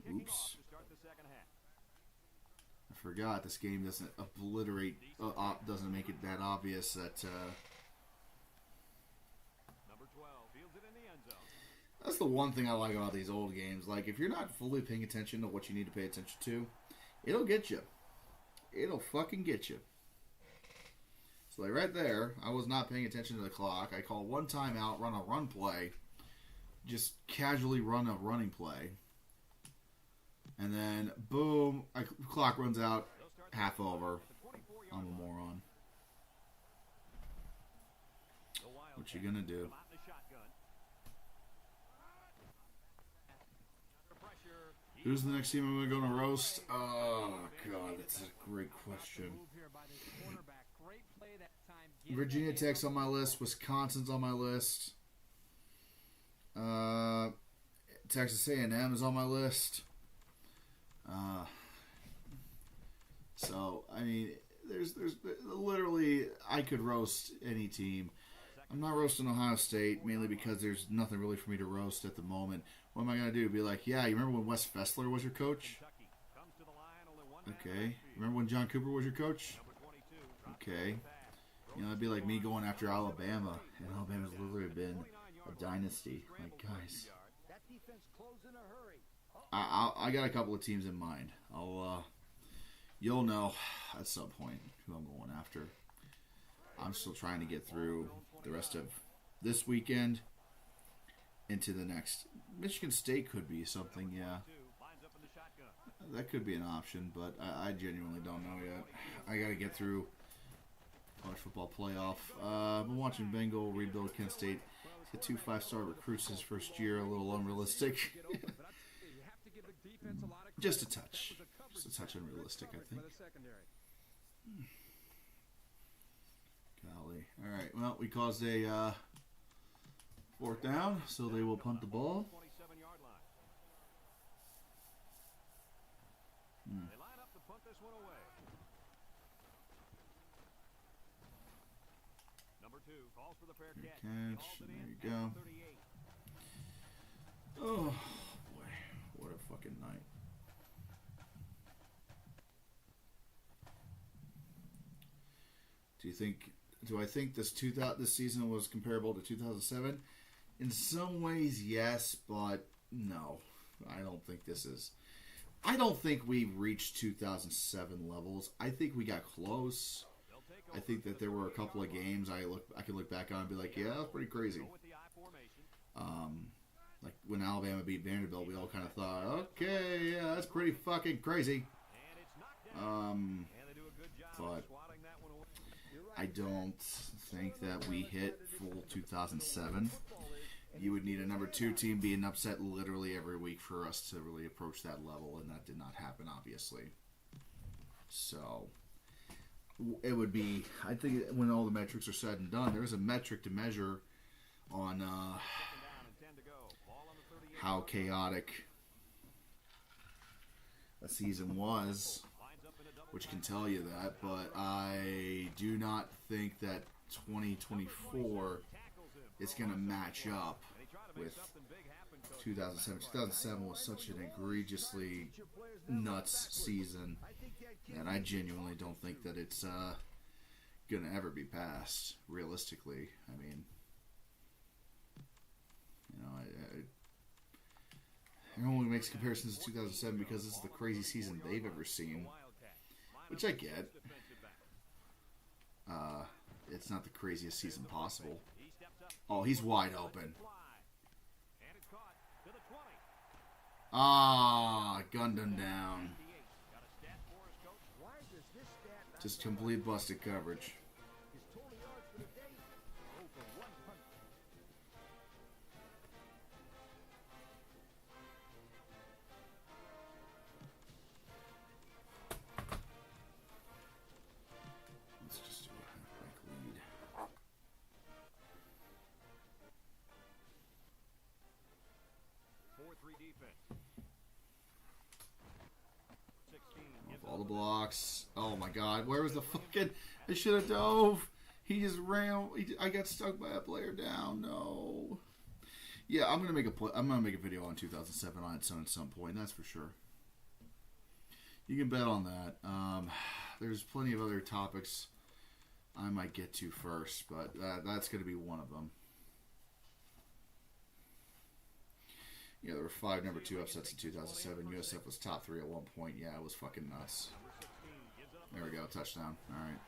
[SPEAKER 1] Oops. I forgot this game doesn't doesn't make it that obvious that... That's the one thing I like about these old games. Like, if you're not fully paying attention to what you need to pay attention to, it'll get you. It'll fucking get you. So, like, right there, I was not paying attention to the clock. I call one timeout, run a run play. Just casually run a running play. And then, boom, clock runs out, half over. I'm a moron. What you gonna do? Who's the next team I'm going to roast? Oh, God, that's a great question. Virginia Tech's on my list. Wisconsin's on my list. Texas A&M is on my list. So, I mean, there's literally, I could roast any team. I'm not roasting Ohio State, mainly because there's nothing really for me to roast at the moment. What am I going to do? Be like, yeah, you remember when Wes Fessler was your coach? Okay. Remember when John Cooper was your coach? Okay. You know, it'd be like me going after Alabama, and Alabama's literally been a dynasty. Like, guys, I got a couple of teams in mind. You'll know at some point who I'm going after. I'm still trying to get through the rest of this weekend into the next. Michigan State could be something, yeah. That could be an option, but I genuinely don't know yet. I got to get through college football playoff. I've been watching Bengal rebuild Kent State. He's got 2 5-star recruits his first year. A little unrealistic. Just a touch. Just a touch unrealistic, I think. Golly. All right. Well, we caused a 4th down, so they will punt the ball.
[SPEAKER 2] They line up to punt this one away. Number 2 calls for the fair catch.
[SPEAKER 1] There you go. Oh boy, what a fucking night. Do I think this season was comparable to 2007? In some ways, yes, but no. I don't think this is. I don't think we reached 2007 levels. I think we got close. I think that there were a couple of games I could look back on and be like, yeah, that was pretty crazy. Like when Alabama beat Vanderbilt, we all kind of thought, okay, yeah, that's pretty fucking crazy. But I don't think that we hit full 2007. You would need a number 2 team being upset literally every week for us to really approach that level, and that did not happen, obviously. So it would be, I think when all the metrics are said and done, there's a metric to measure on how chaotic a season was, which can tell you that, but I do not think that 2024 is going to match up with 2007. 2007 was such an egregiously nuts season, and I genuinely don't think that it's going to ever be passed, realistically. I mean, you know, everyone makes comparisons to 2007 because this is the crazy season they've ever seen, which I get. It's not the craziest season possible. Oh, he's wide open. Ah, gunned him down. Just complete busted coverage. Let's just do a halfback lead. All the blocks. Oh my God, where was the fucking? I should have dove. He just ran. I got stuck by a player down. No. Yeah, I'm gonna make a video on 2007 on its own at some point. That's for sure. You can bet on that. There's plenty of other topics I might get to first, but that's gonna be one of them. Yeah, there were 5 number 2 upsets in 2007. USF was top 3 at one point. Yeah, it was fucking nuts. There we go, touchdown. All right.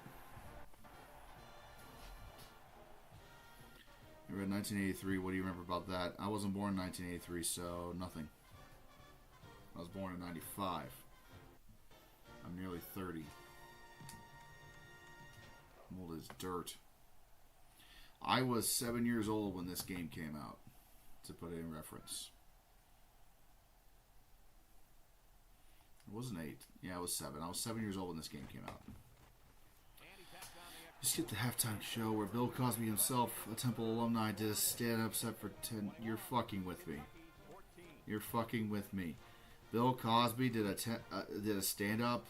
[SPEAKER 1] You read 1983. What do you remember about that? I wasn't born in 1983, so nothing. I was born in 95. I'm nearly 30. I'm old as dirt. I was 7 years old when this game came out, to put it in reference. It wasn't 8. Yeah, it was 7. I was 7 years old when this game came out. Just get the halftime show where Bill Cosby himself, a Temple alumni, did a stand-up set for 10. You're fucking with me. You're fucking with me. Bill Cosby did a stand-up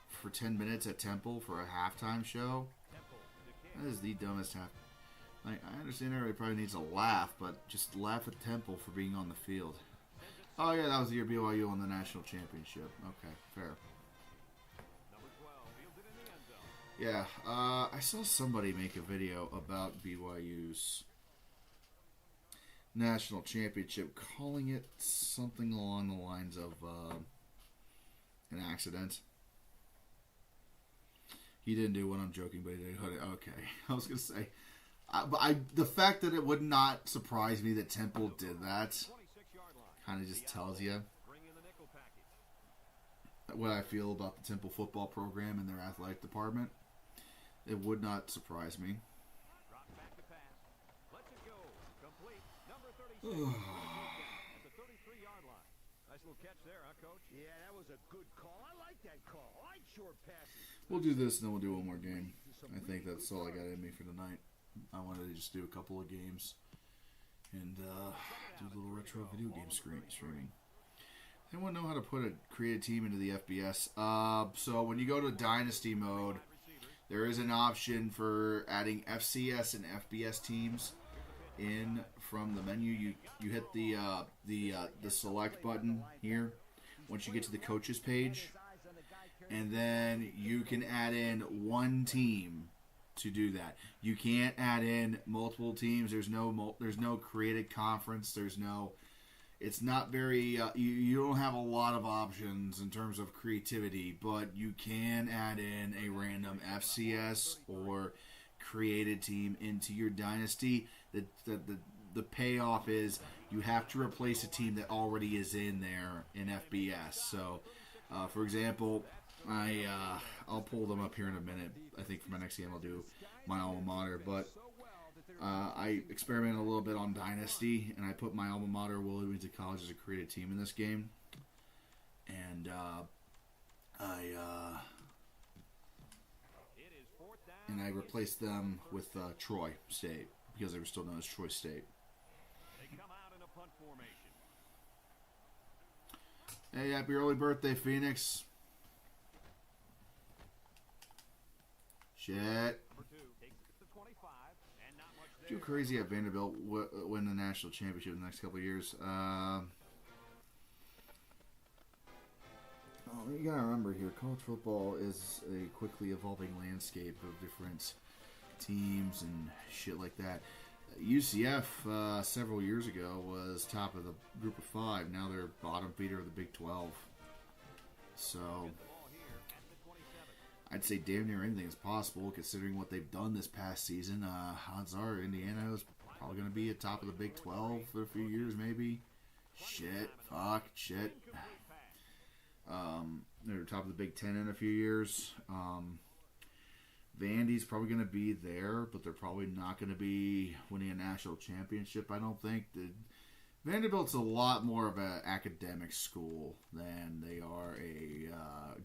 [SPEAKER 1] for 10 minutes at Temple for a halftime show. That is the dumbest half. Like, I understand everybody probably needs a laugh, but just laugh at Temple for being on the field. Oh yeah, that was the year BYU won the national championship. Okay, fair. Yeah, I saw somebody make a video about BYU's national championship, calling it something along the lines of an accident. He didn't do what I'm joking, but he did. Okay, I was gonna say, the fact that it would not surprise me that Temple did that kind of just tells you what I feel about the Temple football program and their athletic department. It would not surprise me.
[SPEAKER 3] Yeah, that was a good call. I like that call. I like short passes.
[SPEAKER 1] We'll do this and then we'll do one more game. I think that's all I got in me for tonight. I wanted to just do a couple of games and do a little retro video game streaming. Anyone know how to create a team into the FBS? So when you go to Dynasty mode, there is an option for adding FCS and FBS teams in from the menu. You hit the select button here once you get to the coaches page, and then you can add in one team to do that. You can't add in multiple teams. There's no created conference. It's not very. You don't have a lot of options in terms of creativity, but you can add in a random FCS or created team into your dynasty. The payoff is you have to replace a team that already is in there in FBS. So, for example, I'll pull them up here in a minute. I think for my next game I'll do my alma mater, but I experimented a little bit on Dynasty, and I put my alma mater, Williamson College, as a created team in this game. And I replaced them with Troy State, because they were still known as Troy State.
[SPEAKER 2] They come out in a punt formation.
[SPEAKER 1] Hey, happy early birthday, Phoenix. Shit.
[SPEAKER 2] Number 2 takes it to 25, and not much there.
[SPEAKER 1] Too crazy at Vanderbilt win the national championship in the next couple of years. You gotta remember here, college football is a quickly evolving landscape of different teams and shit like that. UCF several years ago was top of the group of 5. Now they're bottom feeder of the Big 12. So I'd say damn near anything is possible considering what they've done this past season. Odds are Indiana is probably going to be at top of the Big 12 for a few years, maybe. Shit. They're top of the Big 10 in a few years. Vandy's probably going to be there, but they're probably not going to be winning a national championship, I don't think. Vanderbilt's a lot more of an academic school than they are a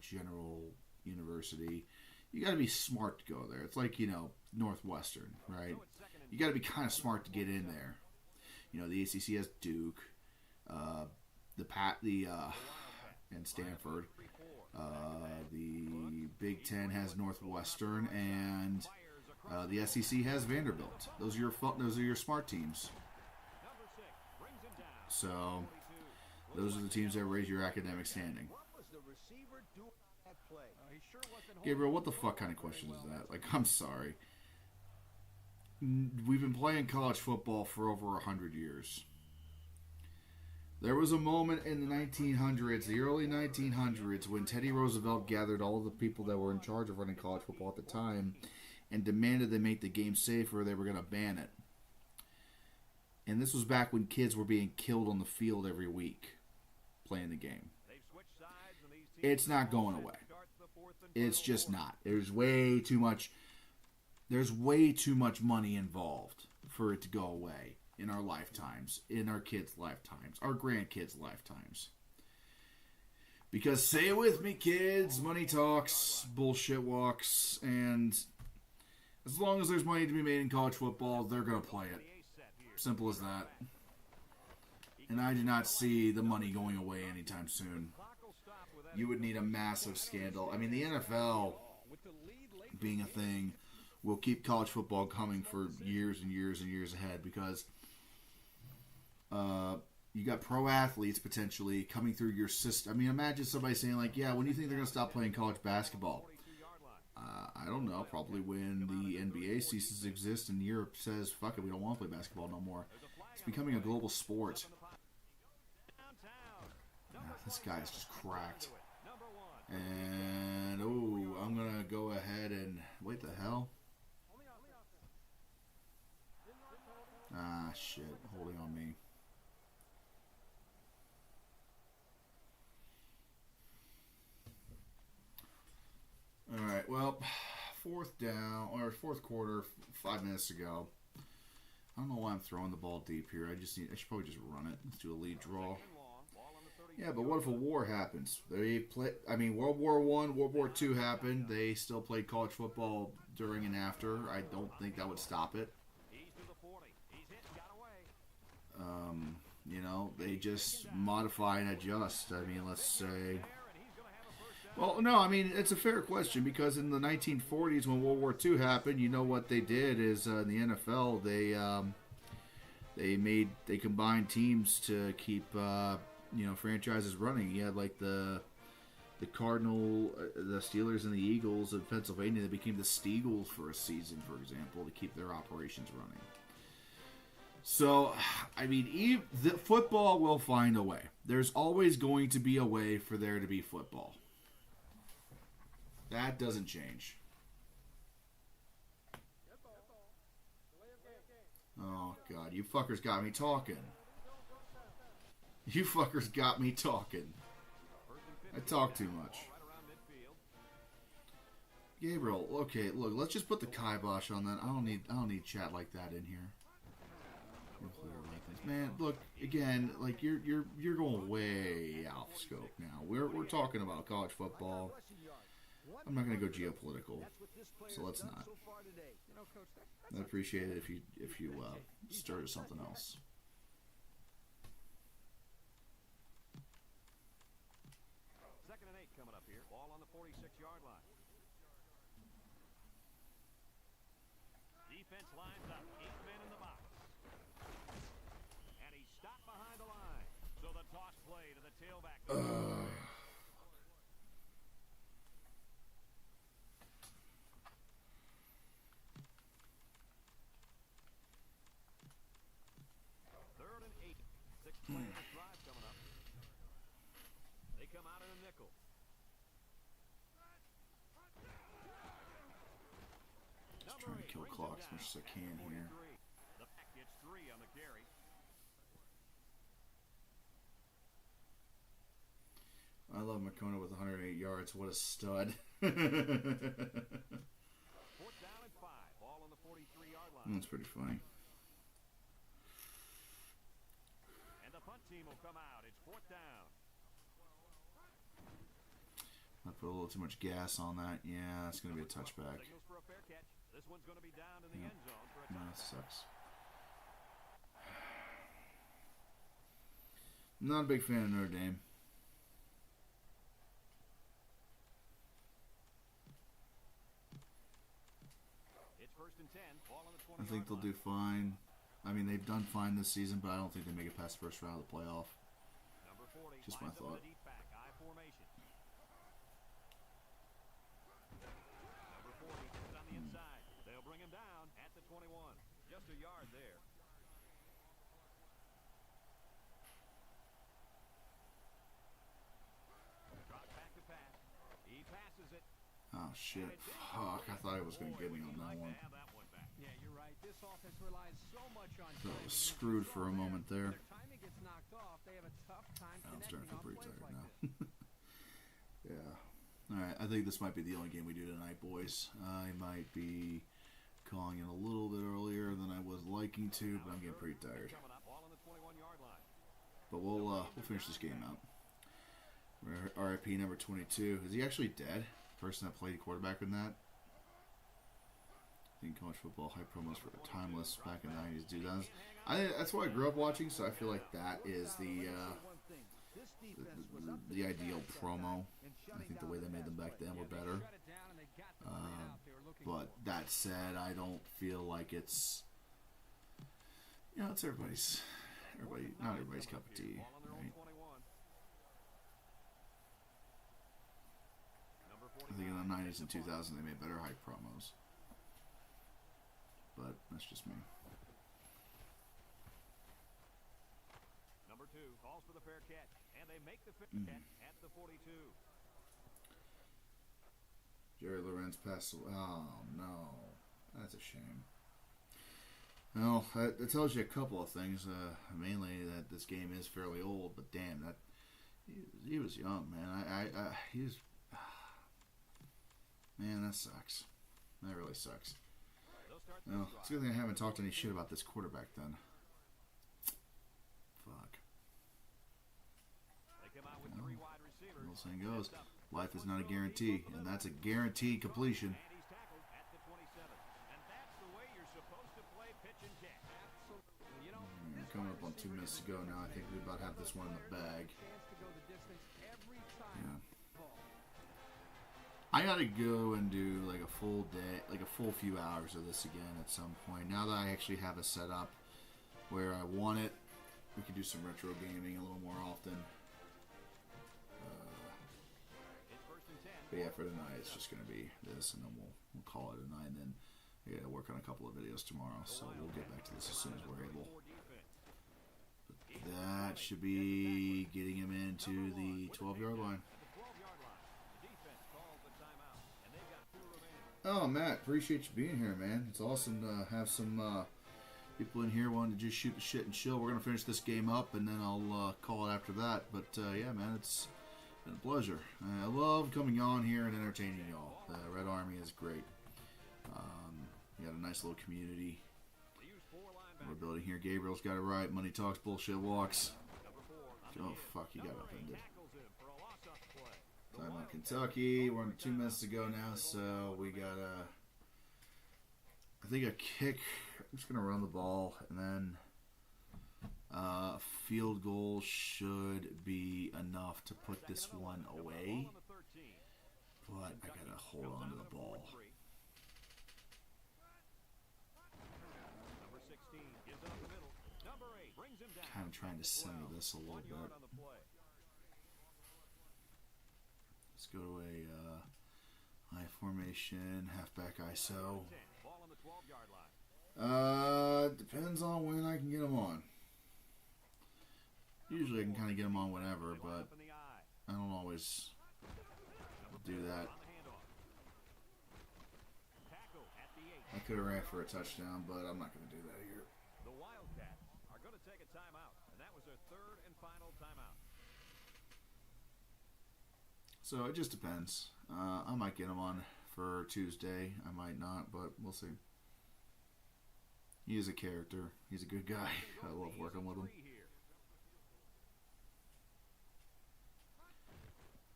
[SPEAKER 1] general university. You got to be smart to go there. It's like, Northwestern, right? You got to be kind of smart to get in there. The ACC has Duke, and Stanford. The Big Ten has Northwestern, and the SEC has Vanderbilt. Those are your smart teams. So those are the teams that raise your academic standing. Gabriel, what the fuck kind of question is that? Like, I'm sorry. We've been playing college football for over 100 years. There was a moment in the 1900s, the early 1900s, when Teddy Roosevelt gathered all of the people that were in charge of running college football at the time and demanded they make the game safer or they were going to ban it. And this was back when kids were being killed on the field every week playing the game. It's not going away. It's just not. There's way too much money involved for it to go away. In our lifetimes, in our kids' lifetimes, our grandkids' lifetimes. Because say it with me, kids, money talks, bullshit walks, and as long as there's money to be made in college football, they're going to play it. Simple as that. And I do not see the money going away anytime soon. You would need a massive scandal. I mean, the NFL being a thing will keep college football coming for years and years and years ahead because you got pro athletes potentially coming through your system. I mean, imagine somebody saying like, yeah, when do you think they're going to stop playing college basketball? I don't know. Probably when the NBA ceases to exist and Europe says, fuck it, we don't want to play basketball no more. It's becoming a global sport. This guy is just cracked. And, oh, I'm going to go ahead and... Wait, the hell? Ah, shit. Holding on me. Alright, well, fourth down, or fourth quarter, 5 minutes to go. I don't know why I'm throwing the ball deep here. I should probably just run it. Let's do a lead draw. Yeah, but what if a war happens? World War I, World War II happened. They still played college football during and after. I don't think that would stop it. They just modify and adjust. I mean, let's say... Well, no, I mean, it's a fair question because in the 1940s when World War II happened, you know what they did is in the NFL, they combined teams to keep... franchises running. You had like the Cardinal, the Steelers, and the Eagles of Pennsylvania that became the Steagles for a season, for example, to keep their operations running. So, I mean, the football will find a way. There's always going to be a way for there to be football. That doesn't change. Oh, God, you fuckers got me talking. You fuckers got me talking. I talk too much. Gabriel, okay, look, let's just put the kibosh on that. I don't need chat like that in here. Man, look, again, like you're going way off scope now. We're talking about college football. I'm not gonna go geopolitical, so let's not. I'd appreciate it if you stir to something else.
[SPEAKER 2] Second and 8 coming up here. Ball on the 46-yard line. Defense lines up. 8 men in the box. And he stopped behind the line. So the toss play to the tailback. Third and 8. 6 play in this drive coming up. They come out in a nickel.
[SPEAKER 1] Just trying to kill clock as much as I can here.
[SPEAKER 2] The back gets 3 on the carry.
[SPEAKER 1] I love Makona with 108 yards. What a stud.
[SPEAKER 2] 4th down and 5. Ball on the 43-yard line.
[SPEAKER 1] That's pretty funny.
[SPEAKER 2] And the punt team will come out. It's 4th down.
[SPEAKER 1] I put a little too much gas on that. Yeah, it's going to be a touchback.
[SPEAKER 2] Signals for a fair catch. This one's going to be down in the end zone for a
[SPEAKER 1] No,
[SPEAKER 2] touchdown.
[SPEAKER 1] that sucks. Not a big fan of Notre Dame.
[SPEAKER 2] It's 1st and 10. Ball on the 20-yard
[SPEAKER 1] I think they'll
[SPEAKER 2] line.
[SPEAKER 1] do fine. I mean, they've done fine this season, but I don't think they make it past the first round of the playoff.
[SPEAKER 2] Number 40
[SPEAKER 1] Just my
[SPEAKER 2] lines up in
[SPEAKER 1] thought.
[SPEAKER 2] the deep back. I formation. Number 40 is on the inside. They'll bring him down at the 21. Just a yard there. Drop back to pass. He passes it.
[SPEAKER 1] Oh, shit. Fuck, I thought I was going to get me on that one.
[SPEAKER 2] Have that one back.
[SPEAKER 4] Yeah, you're right. This offense relies so much on
[SPEAKER 1] Thought I
[SPEAKER 4] timing.
[SPEAKER 1] was screwed for a moment there.
[SPEAKER 4] Their timing gets knocked off. They have a tough time
[SPEAKER 1] I'm
[SPEAKER 4] connecting
[SPEAKER 1] starting to feel
[SPEAKER 4] on
[SPEAKER 1] pretty
[SPEAKER 4] plays
[SPEAKER 1] tired
[SPEAKER 4] like
[SPEAKER 1] now.
[SPEAKER 4] this.
[SPEAKER 1] Yeah. Alright, I think this might be the only game we do tonight, boys. I might be calling it a little bit earlier than I was liking to, but I'm getting pretty tired.
[SPEAKER 2] Coming up, ball on the 21-yard line.
[SPEAKER 1] But we'll finish this game out. RIP number 22. Is he actually dead? Person that played quarterback in that? I think college football high promos for timeless back in the 90s, dude. That's what I grew up watching, so I feel like that is the ideal promo. I think the way they made them back then were better. But that said, I don't feel like it's, it's not everybody's cup of tea, right? I think in the 90s and 2000s they made better hype promos. But that's just me.
[SPEAKER 2] Number 2 calls for the fair catch, and they make the fair catch at the 42.
[SPEAKER 1] Jerry Lorenz passed away. Oh, no. That's a shame. Well, that tells you a couple of things. Mainly that this game is fairly old, but damn, that he was young, man. He was... Man, that sucks. That really sucks. Well, it's a good thing I haven't talked any shit about this quarterback then. Fuck. Well, the saying goes, life is not a guarantee, and that's a guaranteed completion. We're coming up on 2 minutes to go now. I think we about have this one in the bag. Yeah. I gotta go and do like a full day, like a full few hours of this again at some point. Now that I actually have it set up where I want it, we can do some retro gaming a little more often. But yeah, for tonight it's just gonna be this, and then we'll call it a night. And then I gotta work on a couple of videos tomorrow, so we'll get back to this as soon as we're able. But that should be getting him into the 12-yard line. Oh, Matt, appreciate you being here, man. It's awesome to have some people in here wanting to just shoot the shit and chill. We're going to finish this game up, and then I'll call it after that. But, yeah, man, it's been a pleasure. I love coming on here and entertaining y'all. The Red Army is great. We got a nice little community we're building here. Gabriel's got it right. Money talks, bullshit walks. Oh, fuck, he got upended. Time out Kentucky. We're on 2 minutes to go now, so we got I think a kick. I'm just going to run the ball, and then a field goal should be enough to put this one away. But I got to hold on to the ball. Kind of trying to center this a little bit. Let's go to a high formation, halfback ISO. Depends on when I can get them on. Usually I can kind of get them on whenever, but I don't always do that. I could have ran for a touchdown, but I'm not going to do that here.
[SPEAKER 2] The Wildcats are going to take a timeout, and that was their third and final timeout.
[SPEAKER 1] So it just depends. I might get him on for Tuesday. I might not, but we'll see. He is a character. He's a good guy. I love working with him.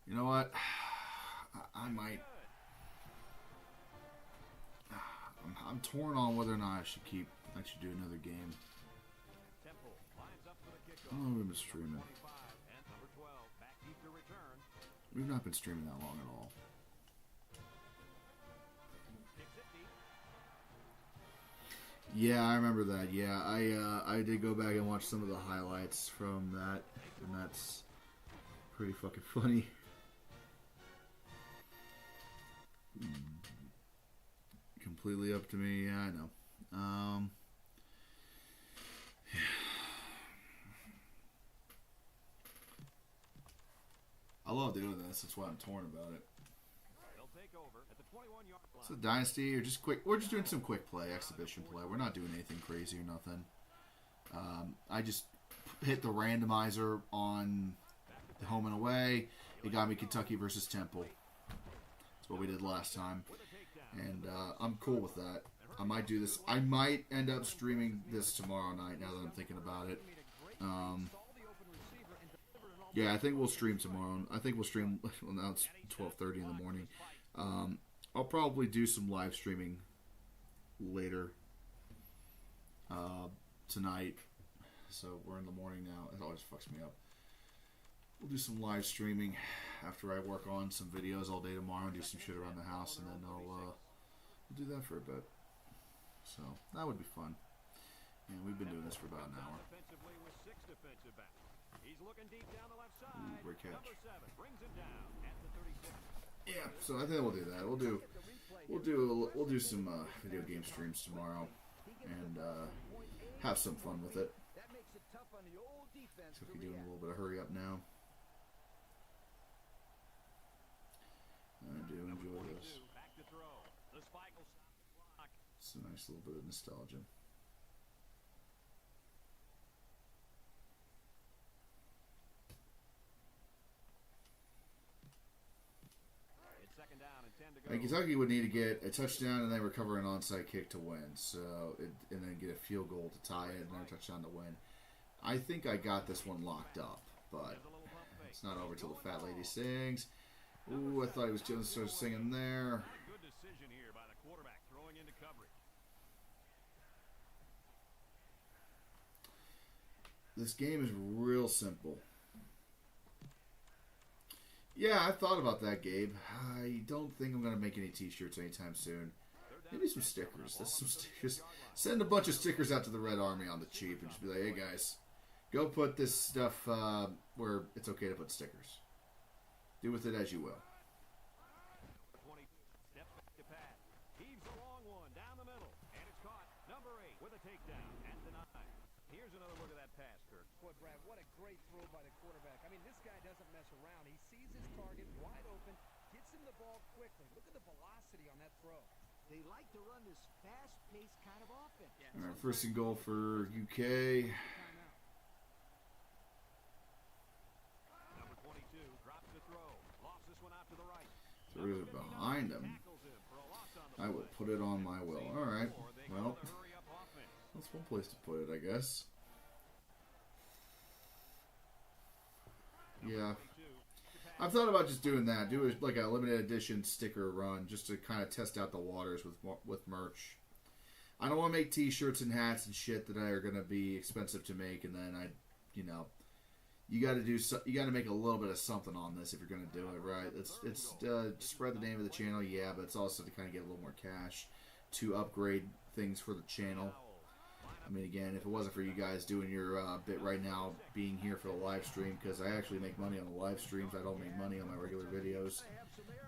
[SPEAKER 1] You know what? I might. I'm torn on whether or not I should do another game. Oh, we've been streaming. We've not been streaming that long at all. Yeah, I remember that. Yeah, I did go back and watch some of the highlights from that, and that's pretty fucking funny. Completely up to me. Yeah, I know. I love doing this. That's why I'm torn about it. It's a dynasty or just quick. We're just doing some quick play, exhibition play. We're not doing anything crazy or nothing. I just hit the randomizer on the home and away. It got me Kentucky versus Temple. That's what we did last time. And I'm cool with that. I might do this. I might end up streaming this tomorrow night now that I'm thinking about it. Yeah, I think we'll stream tomorrow. I think we'll stream. Well, now it's 12:30 in the morning. I'll probably do some live streaming later tonight. So we're in the morning now. It always fucks me up. We'll do some live streaming after I work on some videos all day tomorrow and do some shit around the house, and then we'll do that for a bit. So that would be fun. And we've been doing this for about an hour.
[SPEAKER 2] Defensively with 6 defensive backs. He's looking deep down the left side.
[SPEAKER 1] Ooh, great catch.
[SPEAKER 2] Number 7 brings him down at the 36.
[SPEAKER 1] Yeah, so I think we'll do that. We'll do some video game streams tomorrow, and have some fun with it.
[SPEAKER 3] That makes it tough on the old defense
[SPEAKER 1] So
[SPEAKER 3] to
[SPEAKER 1] if you're doing a
[SPEAKER 3] react.
[SPEAKER 1] little bit of hurry up now, I do enjoy this.
[SPEAKER 2] Back to throw. The spike will stop the clock.
[SPEAKER 1] It's a nice little bit of nostalgia.
[SPEAKER 2] It's second down and 10 to go.
[SPEAKER 1] And Kentucky would need to get a touchdown and then recover an onside kick to win. And then get a field goal to tie it and then a touchdown to win. I think I got this one locked up, but it's not over till the fat lady sings. Ooh, I thought he was just sort of singing there.
[SPEAKER 2] Good decision here by the quarterback throwing into coverage.
[SPEAKER 1] This game is real simple. Yeah, I thought about that, Gabe. I don't think I'm going to make any t-shirts anytime soon. Maybe some stickers. Some stickers. Send a bunch of stickers out to the Red Army on the cheap and just be like, hey, guys, go put this stuff where it's okay to put stickers. Do with it as you will.
[SPEAKER 2] 20 step back to pass. Heaves a long one down the middle. And it's caught. Number 8 with a takedown at the 9. Here's another look at that pass, Kirk.
[SPEAKER 4] Boy, Brad, what a great throw by the quarterback. I mean, this guy doesn't mess around. He sees his target wide open, gets him the ball quickly. Look at the velocity on that throw.
[SPEAKER 3] They like to run this fast-paced kind of offense.
[SPEAKER 1] All right, first and goal for UK.
[SPEAKER 4] Timeout.
[SPEAKER 2] Number 22 drops the throw. Lofts this one out to the right.
[SPEAKER 1] Throws it behind him.
[SPEAKER 2] Tackles him for a loss on the
[SPEAKER 1] I will
[SPEAKER 2] play.
[SPEAKER 1] put it on my will. All right.
[SPEAKER 2] Or they
[SPEAKER 1] Well,
[SPEAKER 2] call the hurry-up offense.
[SPEAKER 1] that's one place to put it, I guess. Yeah.
[SPEAKER 2] 22 to pass.
[SPEAKER 1] I've thought about just doing that. Do like a limited edition sticker run just to kind of test out the waters with merch. I don't want to make t-shirts and hats and shit that are going to be expensive to make, and then you got to make a little bit of something on this if you're going to do it, right? It's spread the name of the channel, yeah, but it's also to kind of get a little more cash to upgrade things for the channel. I mean, again, if it wasn't for you guys doing your bit right now, being here for the live stream, because I actually make money on the live streams, I don't make money on my regular videos.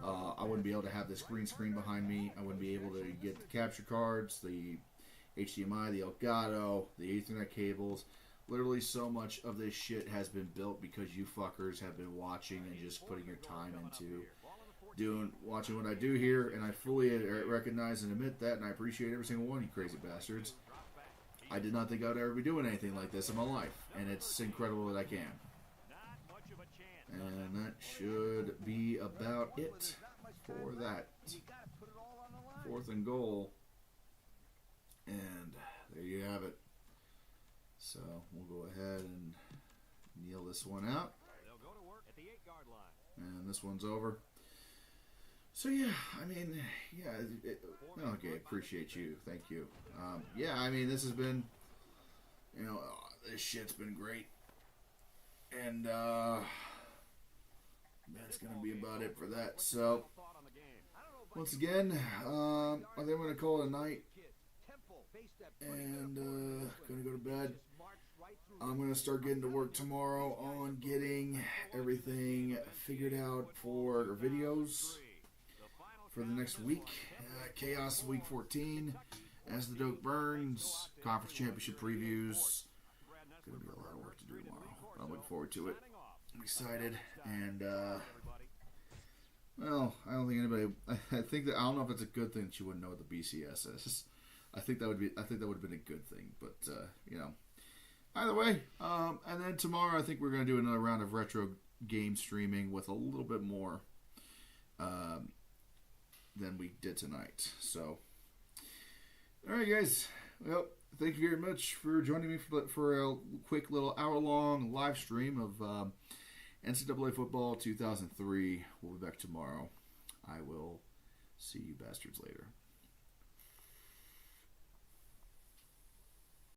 [SPEAKER 1] I wouldn't be able to have this green screen behind me. I wouldn't be able to get the capture cards, the HDMI, the Elgato, the Ethernet cables. Literally so much of this shit has been built because you fuckers have been watching and just putting your time into watching what I do here, and I fully recognize and admit that, and I appreciate every single one of you crazy bastards. I did not think I would ever be doing anything like this in my life, and it's incredible that I can.
[SPEAKER 2] Not much of a chance.
[SPEAKER 1] And that should be about it for that.
[SPEAKER 3] You got to put it all on the line.
[SPEAKER 1] Fourth and goal. And there you have it. So we'll go ahead and kneel this one out.
[SPEAKER 2] They'll go to work at the 8-yard line.
[SPEAKER 1] And this one's over. So yeah, I mean, yeah, okay, appreciate you, thank you. Yeah, I mean, this has been, this shit's been great, and that's gonna be about it for that. So
[SPEAKER 2] Thought on the game.
[SPEAKER 1] once again, I think I'm gonna call it a night,
[SPEAKER 3] Temple faced that
[SPEAKER 1] and gonna go to bed.
[SPEAKER 3] march right through.
[SPEAKER 1] I'm gonna start getting to work tomorrow on getting everything figured out for videos for the next week. Chaos Week 14, As the Dope Burns, Conference Championship previews. Gonna be a lot of work to do tomorrow, but I'm looking forward to it. I'm excited, and well, I don't think anybody. I don't know if it's a good thing that you wouldn't know what the BCS is. I think that would have been a good thing, but either way. And then tomorrow, I think we're gonna do another round of retro game streaming with a little bit more than we did tonight. So, all right, guys. Well, thank you very much for joining me for a quick little hour-long live stream of NCAA football 2003. We'll be back tomorrow. I will see you bastards later.